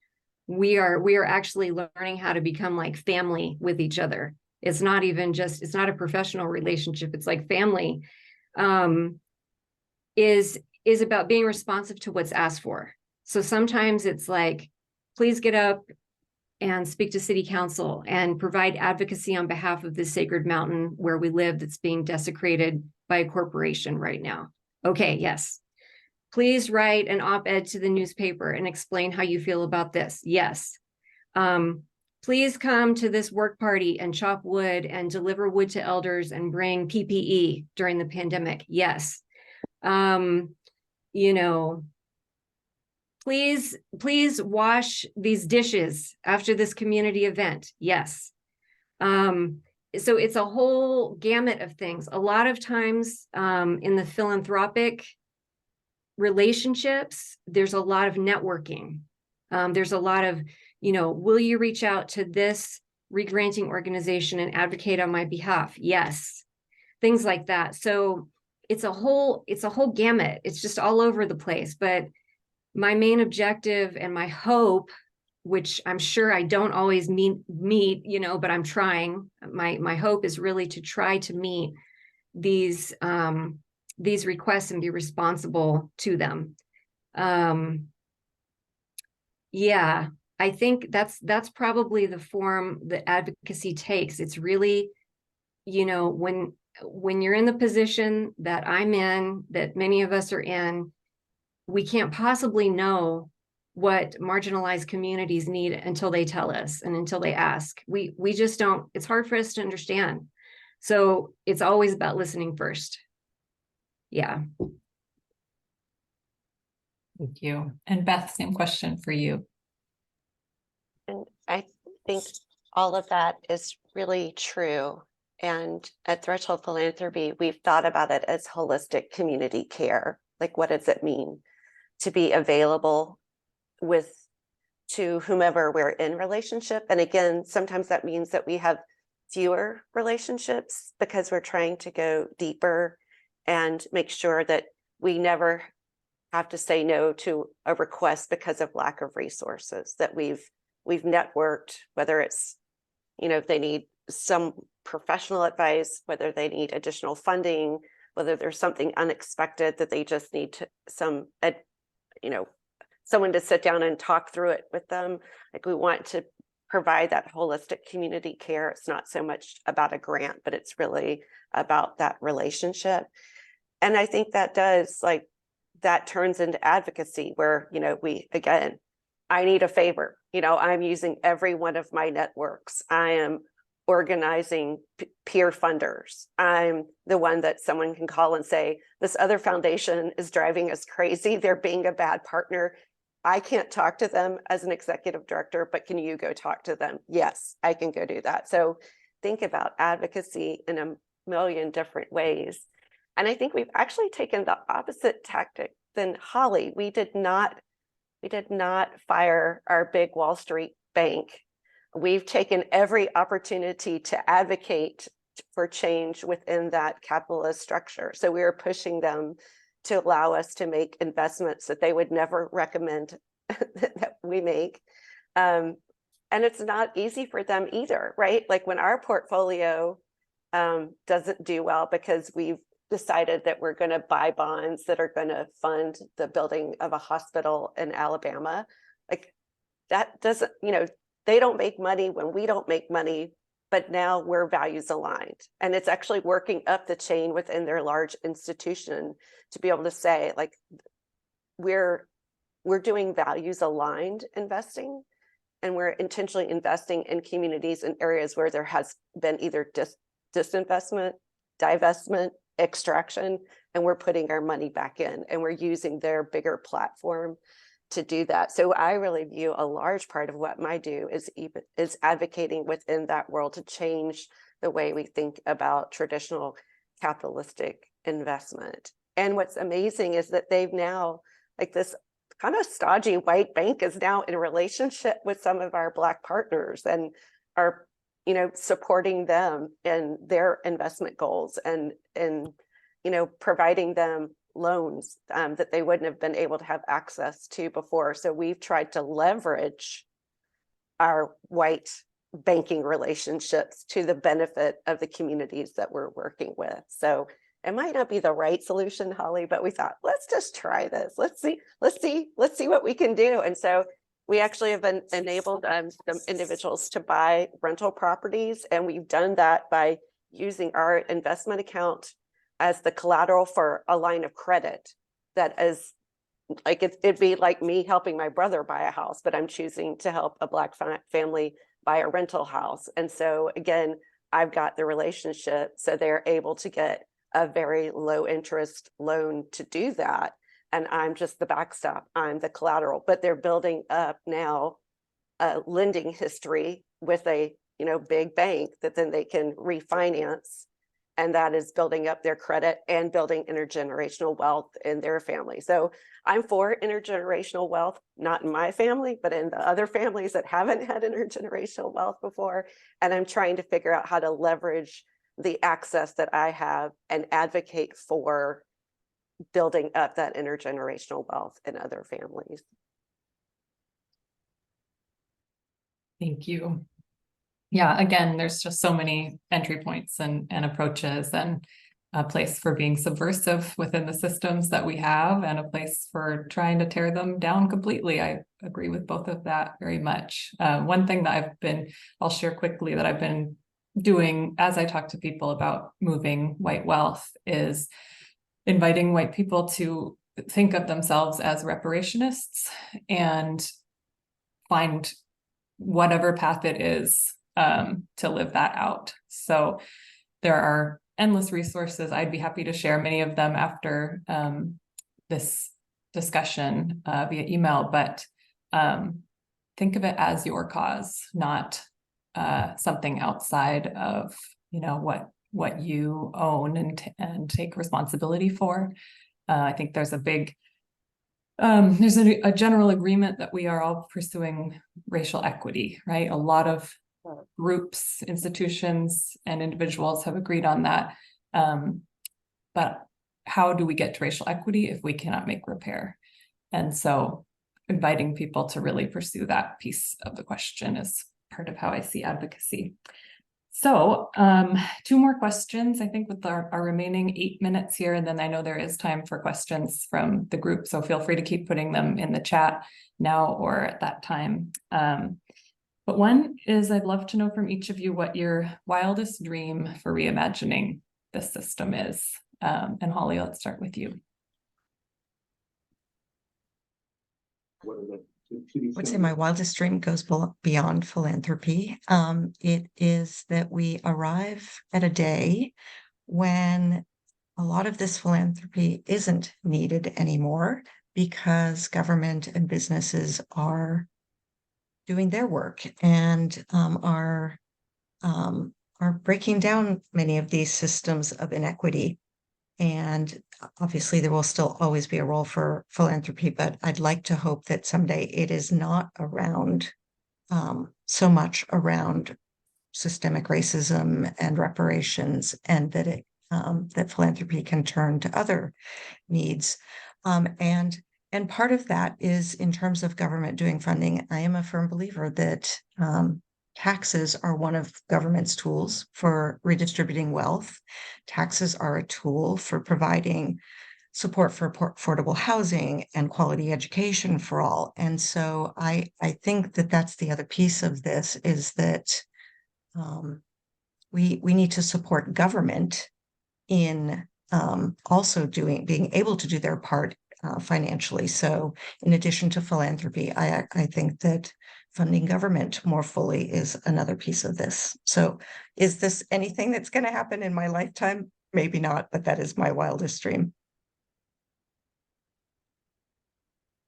we are actually learning how to become like family with each other. It's not a professional relationship. It's like family. Is is about being responsive to what's asked for. So sometimes it's like, please get up and speak to city council and provide advocacy on behalf of this sacred mountain where we live that's being desecrated by a corporation right now. Okay, yes. Please write an op-ed to the newspaper and explain how you feel about this. Yes. Please come to this work party and chop wood and deliver wood to elders and bring PPE during the pandemic. Yes. You know, please wash these dishes after this community event. Yes. So it's a whole gamut of things. A lot of times in the philanthropic relationships, there's a lot of networking. There's a lot of, will you reach out to this regranting organization and advocate on my behalf? Yes. Things like that. So it's a whole gamut. It's just all over the place. But my main objective and my hope, which I'm sure I don't always meet, but I'm trying. My hope is really to try to meet these requests and be responsible to them. Yeah, I think that's probably the form that advocacy takes. It's really, when you're in the position that I'm in, that many of us are in, we can't possibly know what marginalized communities need until they tell us and until they ask. We just don't, it's hard for us to understand. So it's always about listening first. Yeah. Thank you. And Beth, same question for you. And I think all of that is really true. And at Threshold Philanthropy, we've thought about it as holistic community care. Like, what does it mean to be available to whomever we're in relationship? And again, sometimes that means that we have fewer relationships because we're trying to go deeper and make sure that we never have to say no to a request because of lack of resources, that we've networked, whether it's, if they need some professional advice, whether they need additional funding, whether there's something unexpected that they just need someone to sit down and talk through it with them. Like, we want to provide that holistic community care. It's not so much about a grant, but it's really about that relationship. And I think that that turns into advocacy where, I need a favor. I'm using every one of my networks. I am organizing peer funders. I'm the one that someone can call and say, this other foundation is driving us crazy. They're being a bad partner. I can't talk to them as an executive director, but can you go talk to them? Yes, I can go do that. So think about advocacy in a million different ways. And I think we've actually taken the opposite tactic than Holly. We did not fire our big Wall Street bank. We've taken every opportunity to advocate for change within that capitalist structure. So we are pushing them to allow us to make investments that they would never recommend that we make. And it's not easy for them either, right? Like, when our portfolio doesn't do well because we've decided that we're going to buy bonds that are going to fund the building of a hospital in Alabama, like, that doesn't, they don't make money when we don't make money, but now we're values aligned. And it's actually working up the chain within their large institution to be able to say, like, we're doing values aligned investing, and we're intentionally investing in communities in areas where there has been either disinvestment, divestment, extraction, and we're putting our money back in, and we're using their bigger platform to do that. So I really view a large part of what I do is advocating within that world to change the way we think about traditional capitalistic investment. And what's amazing is that they've now, like, this kind of stodgy white bank is now in a relationship with some of our Black partners and are, supporting them in their investment goals and providing them loans that they wouldn't have been able to have access to before. So we've tried to leverage our white banking relationships to the benefit of the communities that we're working with. So It might not be the right solution, Holly, but we thought, let's just try this. Let's see what we can do. And so we actually have been enabled some individuals to buy rental properties, and we've done that by using our investment account as the collateral for a line of credit that is like it'd be like me helping my brother buy a house, but I'm choosing to help a Black family buy a rental house. And so again, I've got the relationship, so they're able to get a very low interest loan to do that. And I'm just the backstop, I'm the collateral, but they're building up now a lending history with a big bank that then they can refinance. And that is building up their credit and building intergenerational wealth in their family. So I'm for intergenerational wealth, not in my family, but in the other families that haven't had intergenerational wealth before. And I'm trying to figure out how to leverage the access that I have and advocate for building up that intergenerational wealth in other families. Thank you. Yeah, again, there's just so many entry points and approaches, and a place for being subversive within the systems that we have, and a place for trying to tear them down completely. I agree with both of that very much. One thing that I'll share quickly that I've been doing as I talk to people about moving white wealth is inviting white people to think of themselves as reparationists and find whatever path it is to live that out. So there are endless resources. I'd be happy to share many of them after this discussion via email, but think of it as your cause, not something outside of what you own and take responsibility for. I think there's there's a general agreement that we are all pursuing racial equity, right? A lot of groups, institutions, and individuals have agreed on that. But how do we get to racial equity if we cannot make repair? And so inviting people to really pursue that piece of the question is part of how I see advocacy. So 2 more questions, I think, with our remaining 8 minutes here. And then I know there is time for questions from the group. So feel free to keep putting them in the chat now or at that time. But one is, I'd love to know from each of you what your wildest dream for reimagining this system is. And Holly, let's start with you. I would say my wildest dream goes beyond philanthropy. It is that we arrive at a day when a lot of this philanthropy isn't needed anymore because government and businesses are doing their work and are breaking down many of these systems of inequity. And obviously there will still always be a role for philanthropy, but I'd like to hope that someday it is not around so much around systemic racism and reparations, and that that philanthropy can turn to other needs. And part of that is in terms of government doing funding. I am a firm believer that taxes are one of government's tools for redistributing wealth. Taxes are a tool for providing support for affordable housing and quality education for all. And so I think that that's the other piece of this, is that we need to support government in also being able to do their part financially. So in addition to philanthropy, I think that funding government more fully is another piece of this. So is this anything that's going to happen in my lifetime? Maybe not, but that is my wildest dream.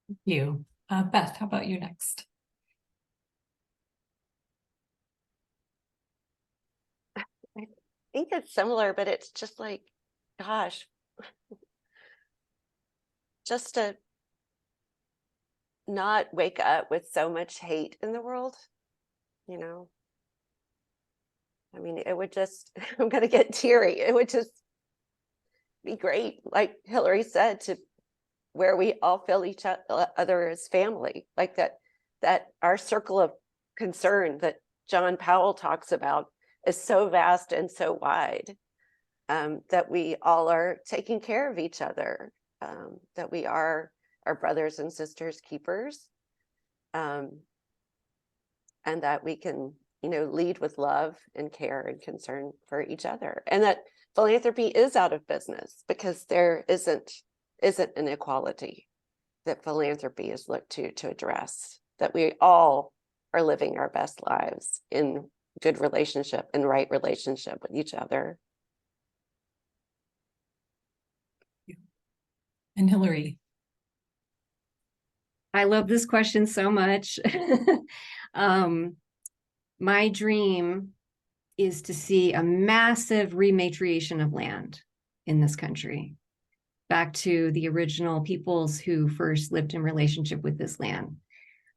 Thank you. Beth, how about you next? I think it's similar, but it's just like, gosh, just to not wake up with so much hate in the world, I mean, it would just, I'm going to get teary. It would just be great, like Hillary said, to where we all feel each other as family, like that our circle of concern that John Powell talks about is so vast and so wide. that we all are taking care of each other, that we are our brothers and sisters keepers, and that we can, lead with love and care and concern for each other, and that philanthropy is out of business because there isn't inequality that philanthropy is looked to address, that we all are living our best lives in good relationship and right relationship with each other. And Hillary. I love this question so much. My dream is to see a massive rematriation of land in this country, back to the original peoples who first lived in relationship with this land.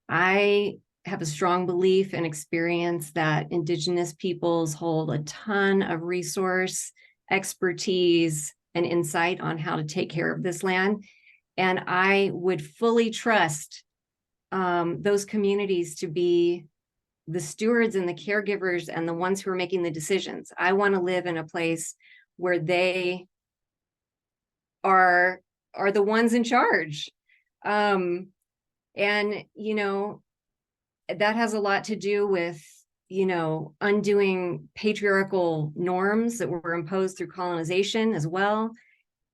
I have a strong belief and experience that Indigenous peoples hold a ton of resource, expertise, and insight on how to take care of this land. And I would fully trust those communities to be the stewards and the caregivers and the ones who are making the decisions. I want to live in a place where they are the ones in charge. And, that has a lot to do with, undoing patriarchal norms that were imposed through colonization as well.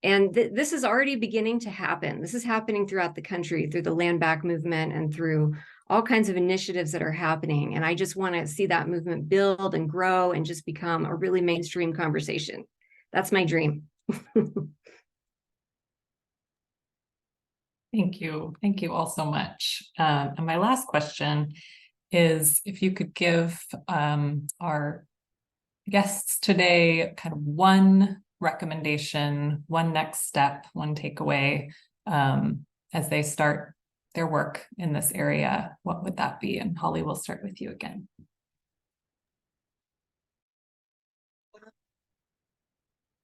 And this is already beginning to happen. This is happening throughout the country through the land back movement and through all kinds of initiatives that are happening. And I just want to see that movement build and grow and just become a really mainstream conversation. That's my dream. Thank you. Thank you all so much. And my last question is if you could give our guests today kind of one recommendation, one next step, one takeaway as they start their work in this area, what would that be? And Holly, we'll start with you again.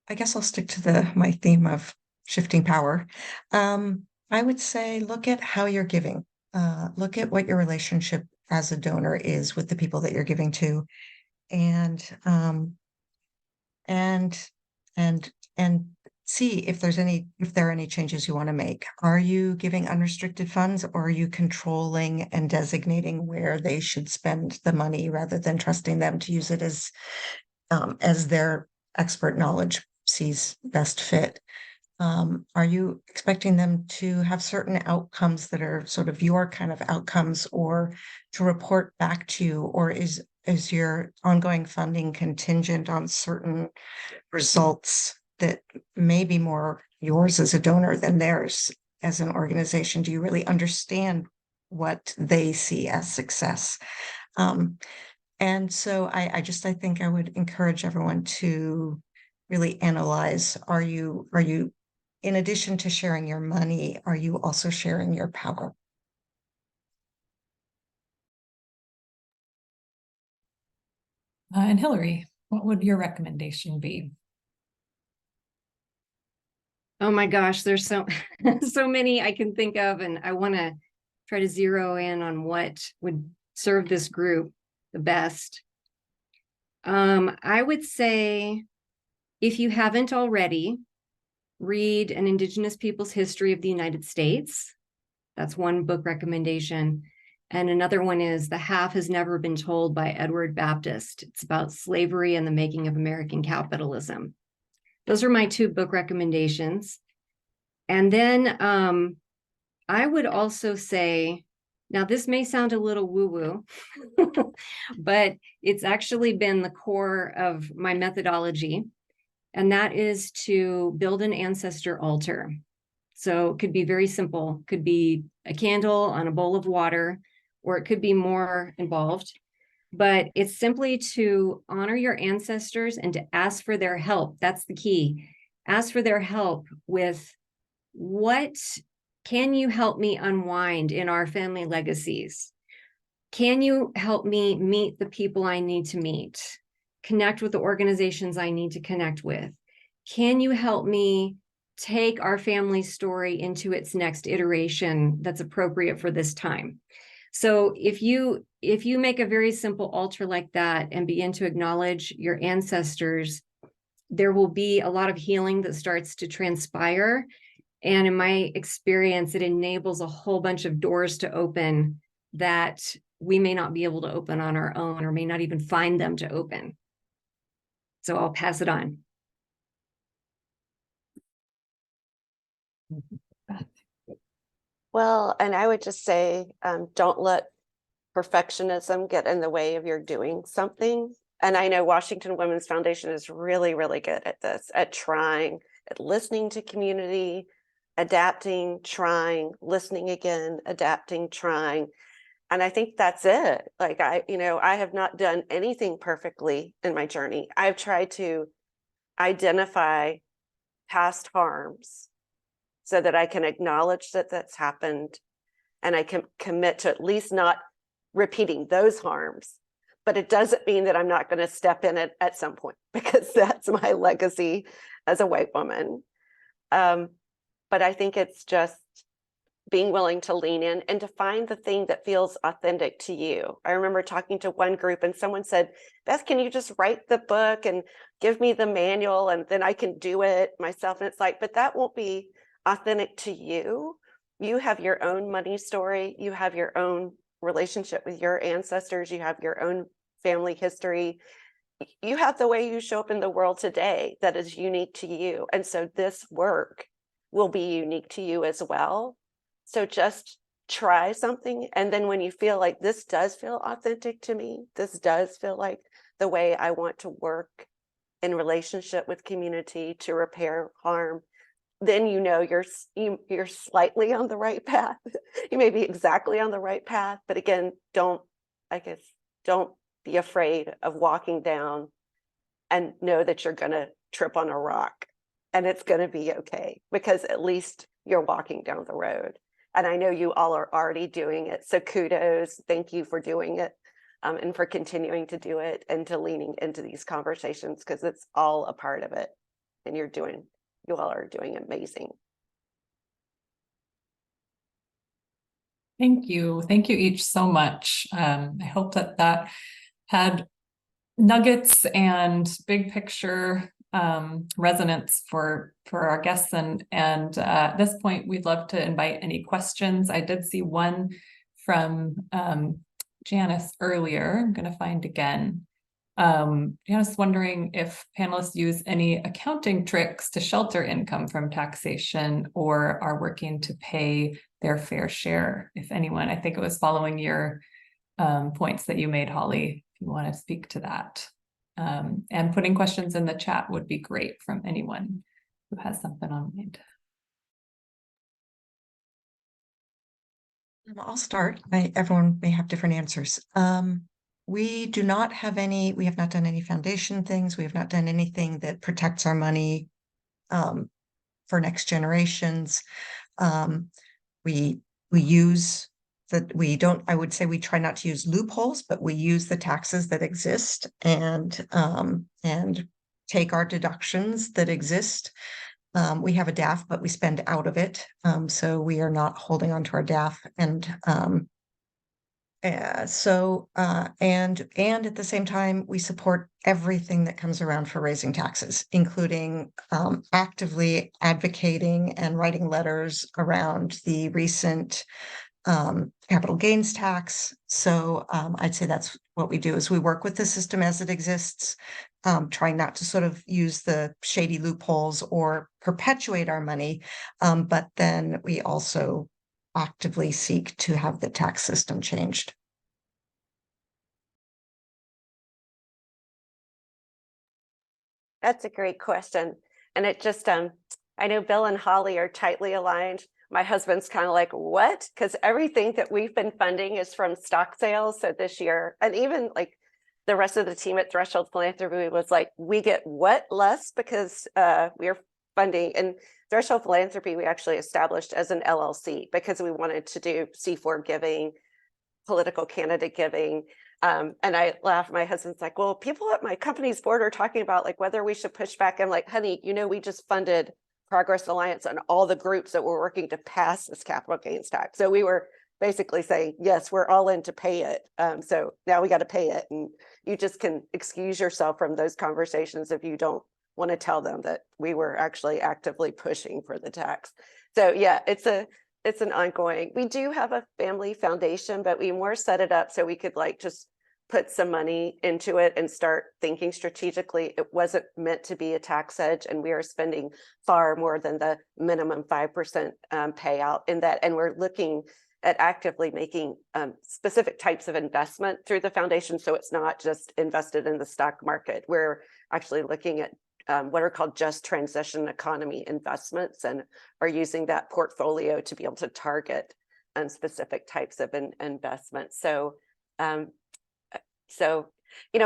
I guess I'll stick to my theme of shifting power. I would say look at how you're giving. Look at what your relationship as a donor is with the people that you're giving to, and see if there are any changes you want to make. Are you giving unrestricted funds, or are you controlling and designating where they should spend the money rather than trusting them to use it as their expert knowledge sees best fit? Are you expecting them to have certain outcomes that are sort of your kind of outcomes, or to report back to you, or is your ongoing funding contingent on certain results that may be more yours as a donor than theirs as an organization? Do you really understand what they see as success? And so I think I would encourage everyone to really analyze, are you, in addition to sharing your money, are you also sharing your power? And Hillary, what would your recommendation be? Oh my gosh, there's so many I can think of, and I want to try to zero in on what would serve this group the best. I would say, if you haven't already, read An Indigenous People's History of the United States. That's one book recommendation. And another one is The Half Has Never Been Told by Edward Baptist. It's about slavery and the making of American capitalism. Those are my two book recommendations. And then I would also say, now this may sound a little woo-woo, but it's actually been the core of my methodology. And that is to build an ancestor altar. So it could be very simple, could be a candle on a bowl of water, or it could be more involved. But it's simply to honor your ancestors and to ask for their help. That's the key. Ask for their help with, what can you help me unwind in our family legacies? Can you help me meet the people I need to meet? Connect with the organizations I need to connect with? Can you help me take our family story into its next iteration that's appropriate for this time? So if you make a very simple altar like that and begin to acknowledge your ancestors, there will be a lot of healing that starts to transpire. And in my experience, it enables a whole bunch of doors to open that we may not be able to open on our own, or may not even find them to open. So I'll pass it on. Well, and I would just say, don't let perfectionism get in the way of your doing something. And I know Washington Women's Foundation is really, really good at this, at trying, at listening to community, adapting, trying, listening again, adapting, trying. And I think that's it. Like I have not done anything perfectly in my journey. I've tried to identify past harms so that I can acknowledge that that's happened, and I can commit to at least not repeating those harms. But it doesn't mean that I'm not going to step in it at some point, because that's my legacy as a white woman. But I think it's just being willing to lean in and to find the thing that feels authentic to you. I remember talking to one group and someone said, Beth, can you just write the book and give me the manual and then I can do it myself? And it's like, but that won't be authentic to you. You have your own money story. You have your own relationship with your ancestors. You have your own family history. You have the way you show up in the world today that is unique to you. And so this work will be unique to you as well. So just try something. And then when you feel like this does feel authentic to me, this does feel like the way I want to work in relationship with community to repair harm, then you know you're slightly on the right path. You may be exactly on the right path, but again, don't be afraid of walking down, and know that you're going to trip on a rock and it's going to be okay, because at least you're walking down the road. And I know you all are already doing it. So kudos, thank you for doing it, and for continuing to do it and to leaning into these conversations, because it's all a part of it. And you all are doing amazing. Thank you. Thank you each so much. I hope that had nuggets and big picture resonance for our guests. And at this point, we'd love to invite any questions. I did see one from Janice earlier. I'm going to find again. Janice wondering if panelists use any accounting tricks to shelter income from taxation, or are working to pay their fair share, if anyone. I think it was following your points that you made, Holly, if you want to speak to that. And putting questions in the chat would be great from anyone who has something on mind. I'll start. Everyone may have different answers. We do not have any, we have not done any foundation things. We have not done anything that protects our money for next generations. We use that we don't, I would say we try not to use loopholes, but we use the taxes that exist and take our deductions that exist. We have a DAF, but we spend out of it. So we are not holding on to our DAF. And at the same time, we support everything that comes around for raising taxes, including actively advocating and writing letters around the recent capital gains tax. So I'd say that's what we do, is we work with the system as it exists, trying not to sort of use the shady loopholes or perpetuate our money, but then we also actively seek to have the tax system changed. That's a great question. And it just, I know Bill and Holly are tightly aligned. My husband's kind of like, what? Because everything that we've been funding is from stock sales. So this year, and even like the rest of the team at Threshold Philanthropy was like, we get what less because we are funding. And Threshold Philanthropy, we actually established as an LLC because we wanted to do C4 giving, political candidate giving. And I laugh, my husband's like, well, people at my company's board are talking about like whether we should push back. I'm like, honey, we just funded Progress Alliance and all the groups that were working to pass this capital gains tax. So we were basically saying, yes, we're all in to pay it. So now we got to pay it. And you just can excuse yourself from those conversations if you don't want to tell them that we were actually actively pushing for the tax. So yeah, it's an ongoing. We do have a family foundation, but we more set it up so we could like just put some money into it and start thinking strategically. It wasn't meant to be a tax hedge, and we are spending far more than the minimum 5% payout in that. And we're looking at actively making specific types of investment through the foundation. So it's not just invested in the stock market. We're actually looking at what are called just transition economy investments, and are using that portfolio to be able to target specific types of investments. So,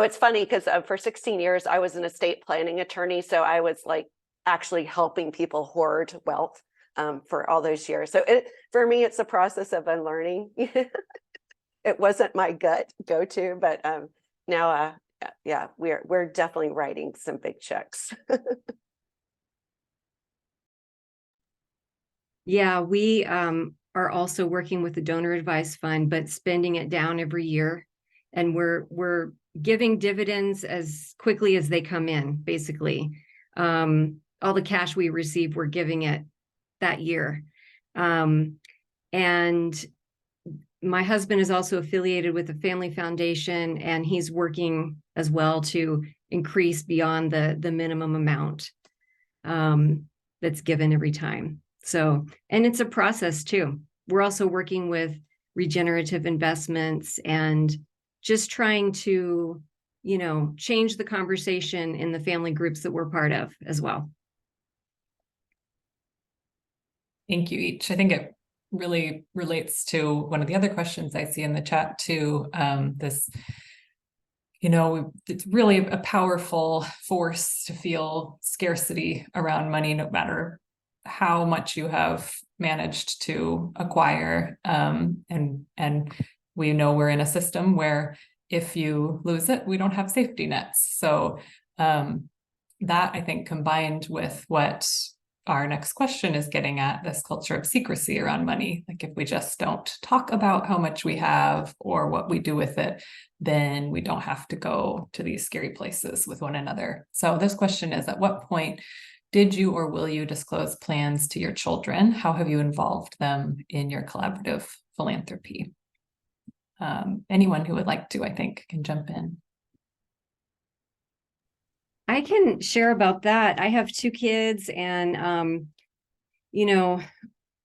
it's funny because for 16 years, I was an estate planning attorney. So I was like actually helping people hoard wealth for all those years. So for me, it's a process of unlearning. It wasn't my gut go-to, but now, yeah, we're definitely writing some big checks. Yeah, we are also working with the donor advised fund, but spending it down every year. And we're giving dividends as quickly as they come in, basically. All the cash we receive, we're giving it that year. And my husband is also affiliated with the family foundation, and he's working as well to increase beyond the minimum amount that's given every time. So, and it's a process too. We're also working with regenerative investments and just trying to, change the conversation in the family groups that we're part of as well. Thank you each. I think it really relates to one of the other questions I see in the chat too. This, it's really a powerful force to feel scarcity around money, no matter how much you have managed to acquire. And we know we're in a system where if you lose it, we don't have safety nets. So that, I think, combined with what our next question is getting at, this culture of secrecy around money. Like if we just don't talk about how much we have or what we do with it, then we don't have to go to these scary places with one another. So this question is, at what point did you or will you disclose plans to your children? How have you involved them in your collaborative philanthropy? Anyone who would like to, I think, can jump in. I can share about that. I have 2 kids, and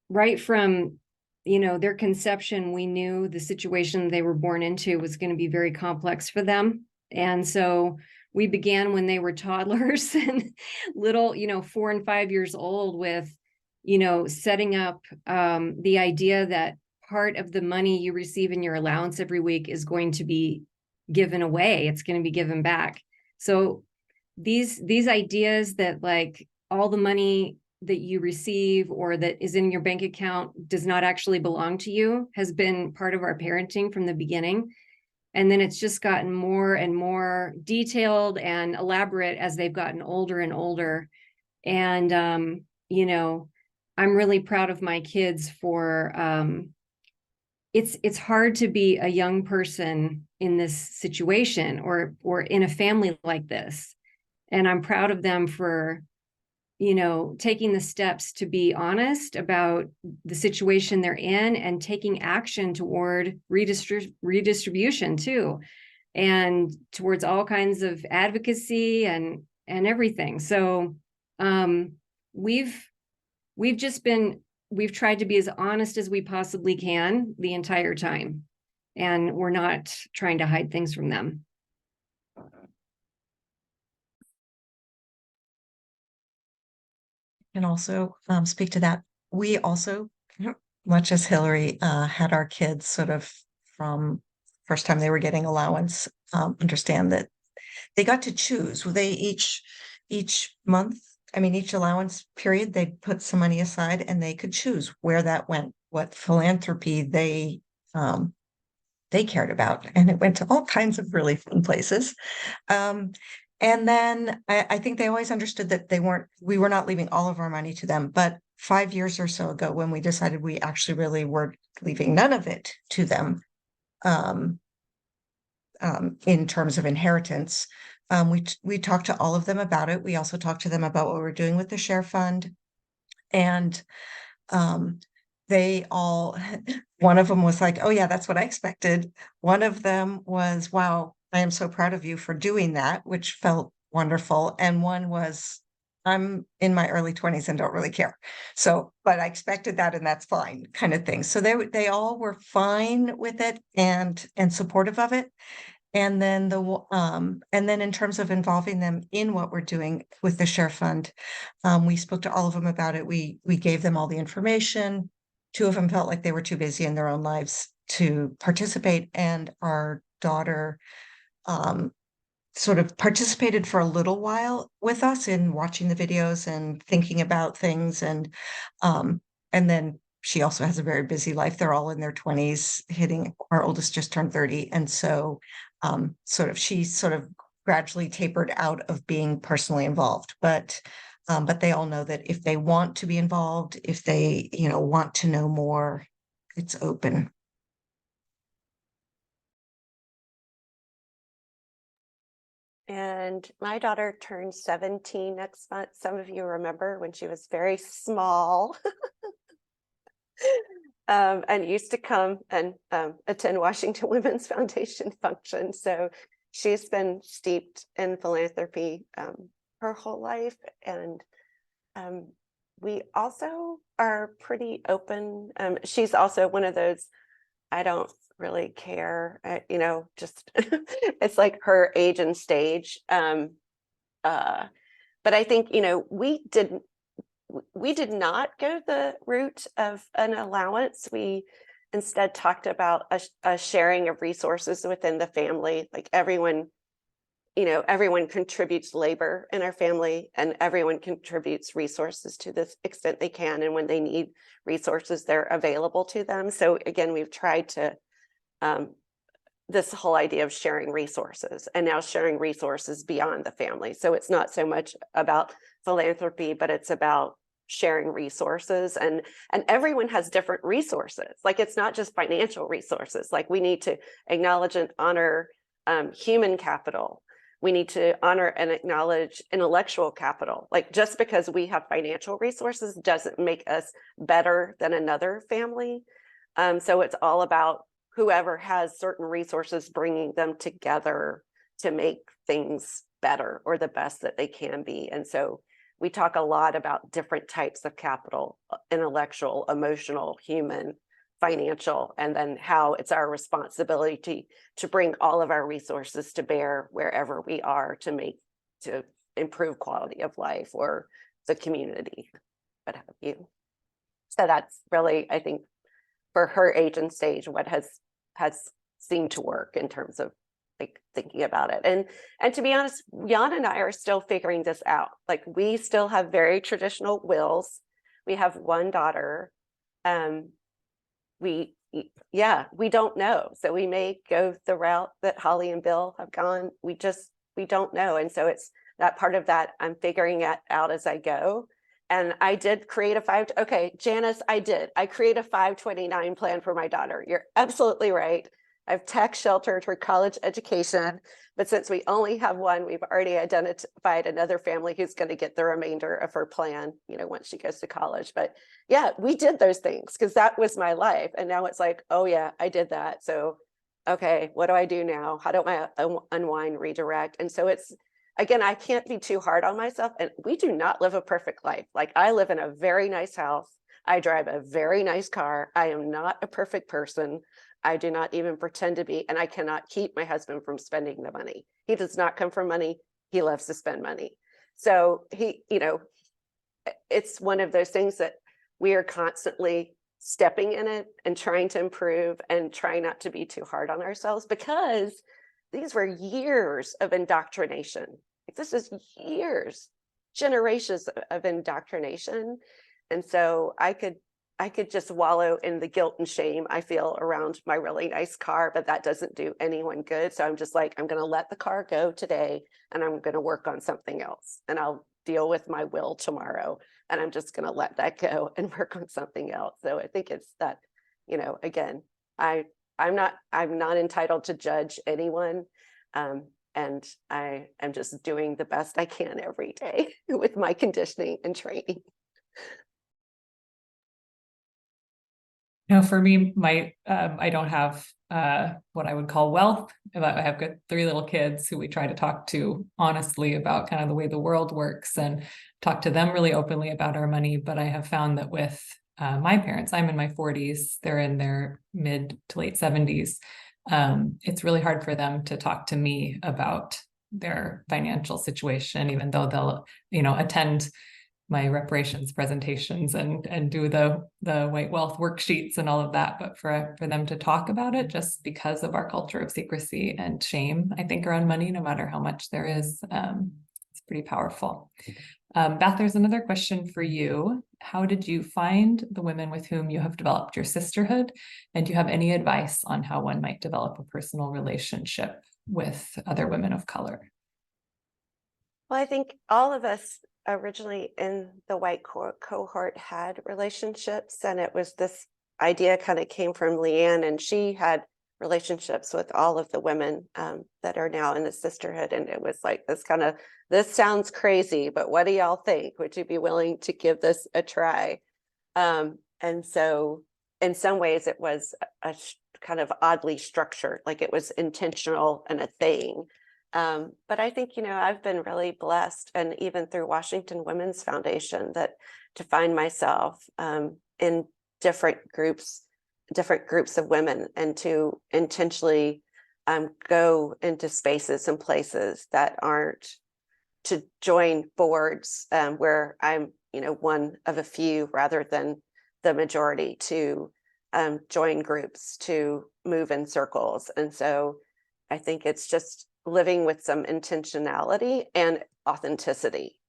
right from their conception, we knew the situation they were born into was going to be very complex for them. And so we began when they were toddlers and little, 4 and 5 years old, with setting up the idea that part of the money you receive in your allowance every week is going to be given away. It's going to be given back. So these ideas that like all the money that you receive or that is in your bank account does not actually belong to you has been part of our parenting from the beginning. And then it's just gotten more and more detailed and elaborate as they've gotten older and older. And, I'm really proud of my kids for, it's hard to be a young person in this situation or in a family like this. And I'm proud of them for, taking the steps to be honest about the situation they're in and taking action toward redistribution too, and towards all kinds of advocacy and everything. So we've tried to be as honest as we possibly can the entire time, and we're not trying to hide things from them. And also speak to that. We also, much as Hillary, had our kids sort of from first time they were getting allowance, understand that they got to choose. They each month, each allowance period, they put some money aside and they could choose where that went, what philanthropy they cared about. And it went to all kinds of really fun places. And then I think they always understood that we were not leaving all of our money to them. But 5 years or so ago, when we decided we actually really were leaving none of it to them, in terms of inheritance, we talked to all of them about it. We also talked to them about what we're doing with the share fund. And they all, one of them was like, oh yeah, that's what I expected. One of them was, wow, I am so proud of you for doing that, which felt wonderful. And one was, I'm in my early 20s and don't really care. So, but I expected that and that's fine, kind of thing. So they all were fine with it and supportive of it. And then in terms of involving them in what we're doing with the share fund, we spoke to all of them about it. We gave them all the information. Two of them felt like they were too busy in their own lives to participate, and our daughter sort of participated for a little while with us in watching the videos and thinking about things, and then she also has a very busy life. They're all in their 20s, our oldest just turned 30, and so she sort of gradually tapered out of being personally involved, but they all know that if they want to be involved, if they, want to know more, it's open. And my daughter turned 17 next month. Some of you remember when she was very small. And used to come and attend Washington Women's Foundation functions. So she's been steeped in philanthropy her whole life. And we also are pretty open. She's also one of those, I don't really care, just it's like her age and stage. But I think, we did not go the route of an allowance. We instead talked about a sharing of resources within the family. Like everyone contributes labor in our family, and everyone contributes resources to the extent they can. And when they need resources, they're available to them. So again, we've tried to this whole idea of sharing resources, and now sharing resources beyond the family. So it's not so much about philanthropy, but it's about sharing resources, and everyone has different resources. Like it's not just financial resources. Like we need to acknowledge and honor human capital. We need to honor and acknowledge intellectual capital. Like just because we have financial resources doesn't make us better than another family. So it's all about whoever has certain resources, bringing them together to make things better or the best that they can be. And so we talk a lot about different types of capital: intellectual, emotional, human, financial, and then how it's our responsibility to bring all of our resources to bear wherever we are to improve quality of life or the community, what have you. So that's really, I think, for her age and stage, what has seemed to work in terms of like thinking about it. And to be honest, Jan and I are still figuring this out. Like we still have very traditional wills. We have one daughter. We don't know. So we may go the route that Holly and Bill have gone. We don't know. And so it's that part of that I'm figuring it out as I go. And I did create Janice, I create a 529 plan for my daughter. You're absolutely right. I've tax sheltered her college education, but since we only have one, we've already identified another family who's going to get the remainder of her plan, once she goes to college. But yeah, we did those things because that was my life. And now it's like, oh yeah, I did that. So, okay, what do I do now? How do I unwind, redirect? And so it's, again, I can't be too hard on myself. And we do not live a perfect life. Like I live in a very nice house. I drive a very nice car. I am not a perfect person. I do not even pretend to be, and I cannot keep my husband from spending the money. He does not come from money. He loves to spend money. So it's one of those things that we are constantly stepping in it and trying to improve and trying not to be too hard on ourselves, because these were years of indoctrination. Like this is years, generations of indoctrination. And so I could just wallow in the guilt and shame I feel around my really nice car, but that doesn't do anyone good. So I'm just like, I'm going to let the car go today and I'm going to work on something else, and I'll deal with my will tomorrow. And I'm just going to let that go and work on something else. So I think it's that, again, I'm not entitled to judge anyone. And And I am just doing the best I can every day with my conditioning and training. No, for me, I don't have what I would call wealth. I have got 3 little kids who we try to talk to honestly about kind of the way the world works and talk to them really openly about our money. But I have found that with my parents, I'm in my 40s, they're in their mid to late 70s. It's really hard for them to talk to me about their financial situation, even though they'll, attend my reparations presentations and do the white wealth worksheets and all of that. But for them to talk about it, just because of our culture of secrecy and shame, I think around money, no matter how much there is, it's pretty powerful. Beth, there's another question for you. How did you find the women with whom you have developed your sisterhood? And do you have any advice on how one might develop a personal relationship with other women of color? Well, I think all of us originally in the white cohort had relationships, and it was this idea kind of came from Leanne, and she had relationships with all of the women that are now in the sisterhood. And it was like this sounds crazy, but what do y'all think? Would you be willing to give this a try? And so in some ways it was a kind of oddly structured, like it was intentional and a thing. But I think, I've been really blessed, and even through Washington Women's Foundation, that to find myself in different groups of women, and to intentionally go into spaces and places that aren't to join boards where I'm, one of a few rather than the majority, to join groups, to move in circles. And so I think it's just living with some intentionality and authenticity.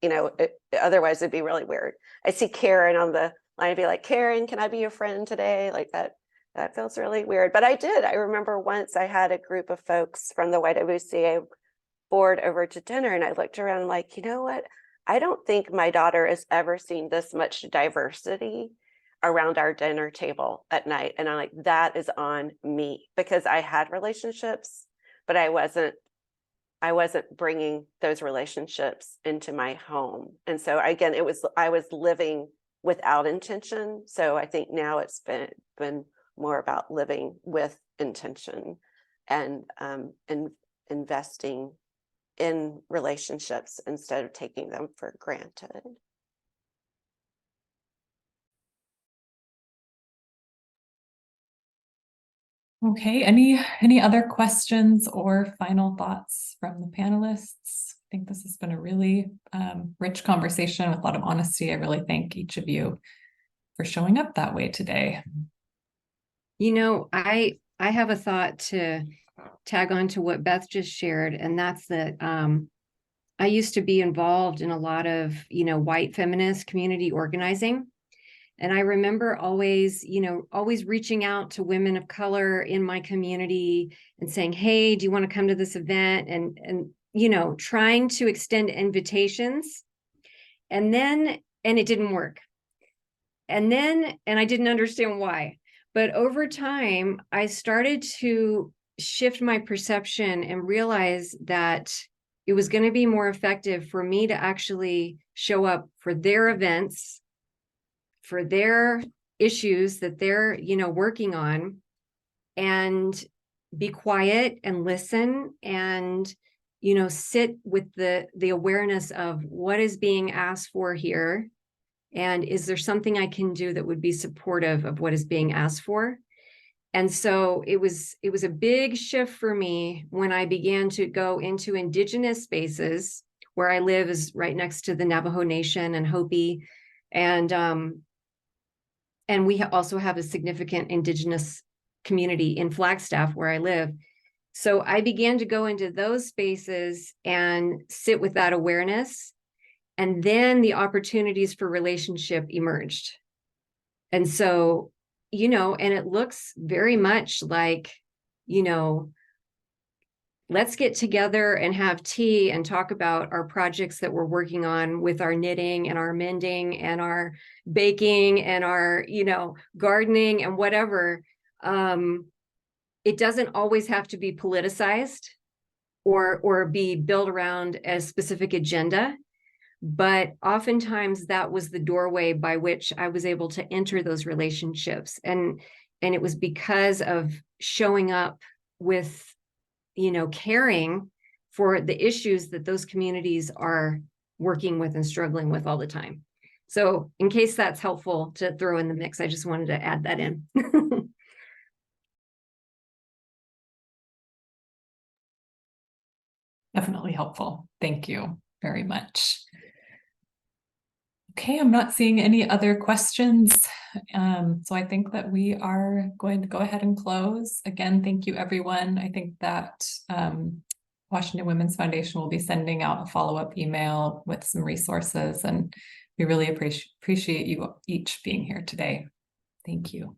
Otherwise it'd be really weird. I see Karen on the line, I'd be like, Karen, can I be your friend today? Like that feels really weird. But I remember once I had a group of folks from the YWCA board over to dinner, and I looked around like, you know what? I don't think my daughter has ever seen this much diversity around our dinner table at night. And I'm like, that is on me, because I had relationships, but I wasn't bringing those relationships into my home. And so again, I was living without intention. So I think now it's been more about living with intention and investing in relationships instead of taking them for granted. Okay, any other questions or final thoughts from the panelists? I think this has been a really rich conversation with a lot of honesty. I really thank each of you for showing up that way today. I have a thought to tag on to what Beth just shared, and that's that I used to be involved in a lot of, white feminist community organizing. And I remember always reaching out to women of color in my community and saying, hey, do you want to come to this event? And trying to extend invitations. And it didn't work. And I didn't understand why. But over time, I started to shift my perception and realize that it was going to be more effective for me to actually show up for their events, for their issues that they're, working on, and be quiet and listen and, sit with the awareness of what is being asked for here. And is there something I can do that would be supportive of what is being asked for? And so it was a big shift for me when I began to go into Indigenous spaces. Where I live is right next to the Navajo Nation and Hopi. And we also have a significant Indigenous community in Flagstaff where I live. So I began to go into those spaces and sit with that awareness. And then the opportunities for relationship emerged. And so, and it looks very much like, let's get together and have tea and talk about our projects that we're working on with our knitting and our mending and our baking and our, gardening and whatever. It doesn't always have to be politicized. or be built around a specific agenda. But oftentimes that was the doorway by which I was able to enter those relationships. And it was because of showing up with, caring for the issues that those communities are working with and struggling with all the time. So in case that's helpful to throw in the mix, I just wanted to add that in. Definitely helpful. Thank you very much. Okay, I'm not seeing any other questions. So I think that we are going to go ahead and close. Again, thank you, everyone. I think that Washington Women's Foundation will be sending out a follow-up email with some resources, and we really appreciate you each being here today. Thank you.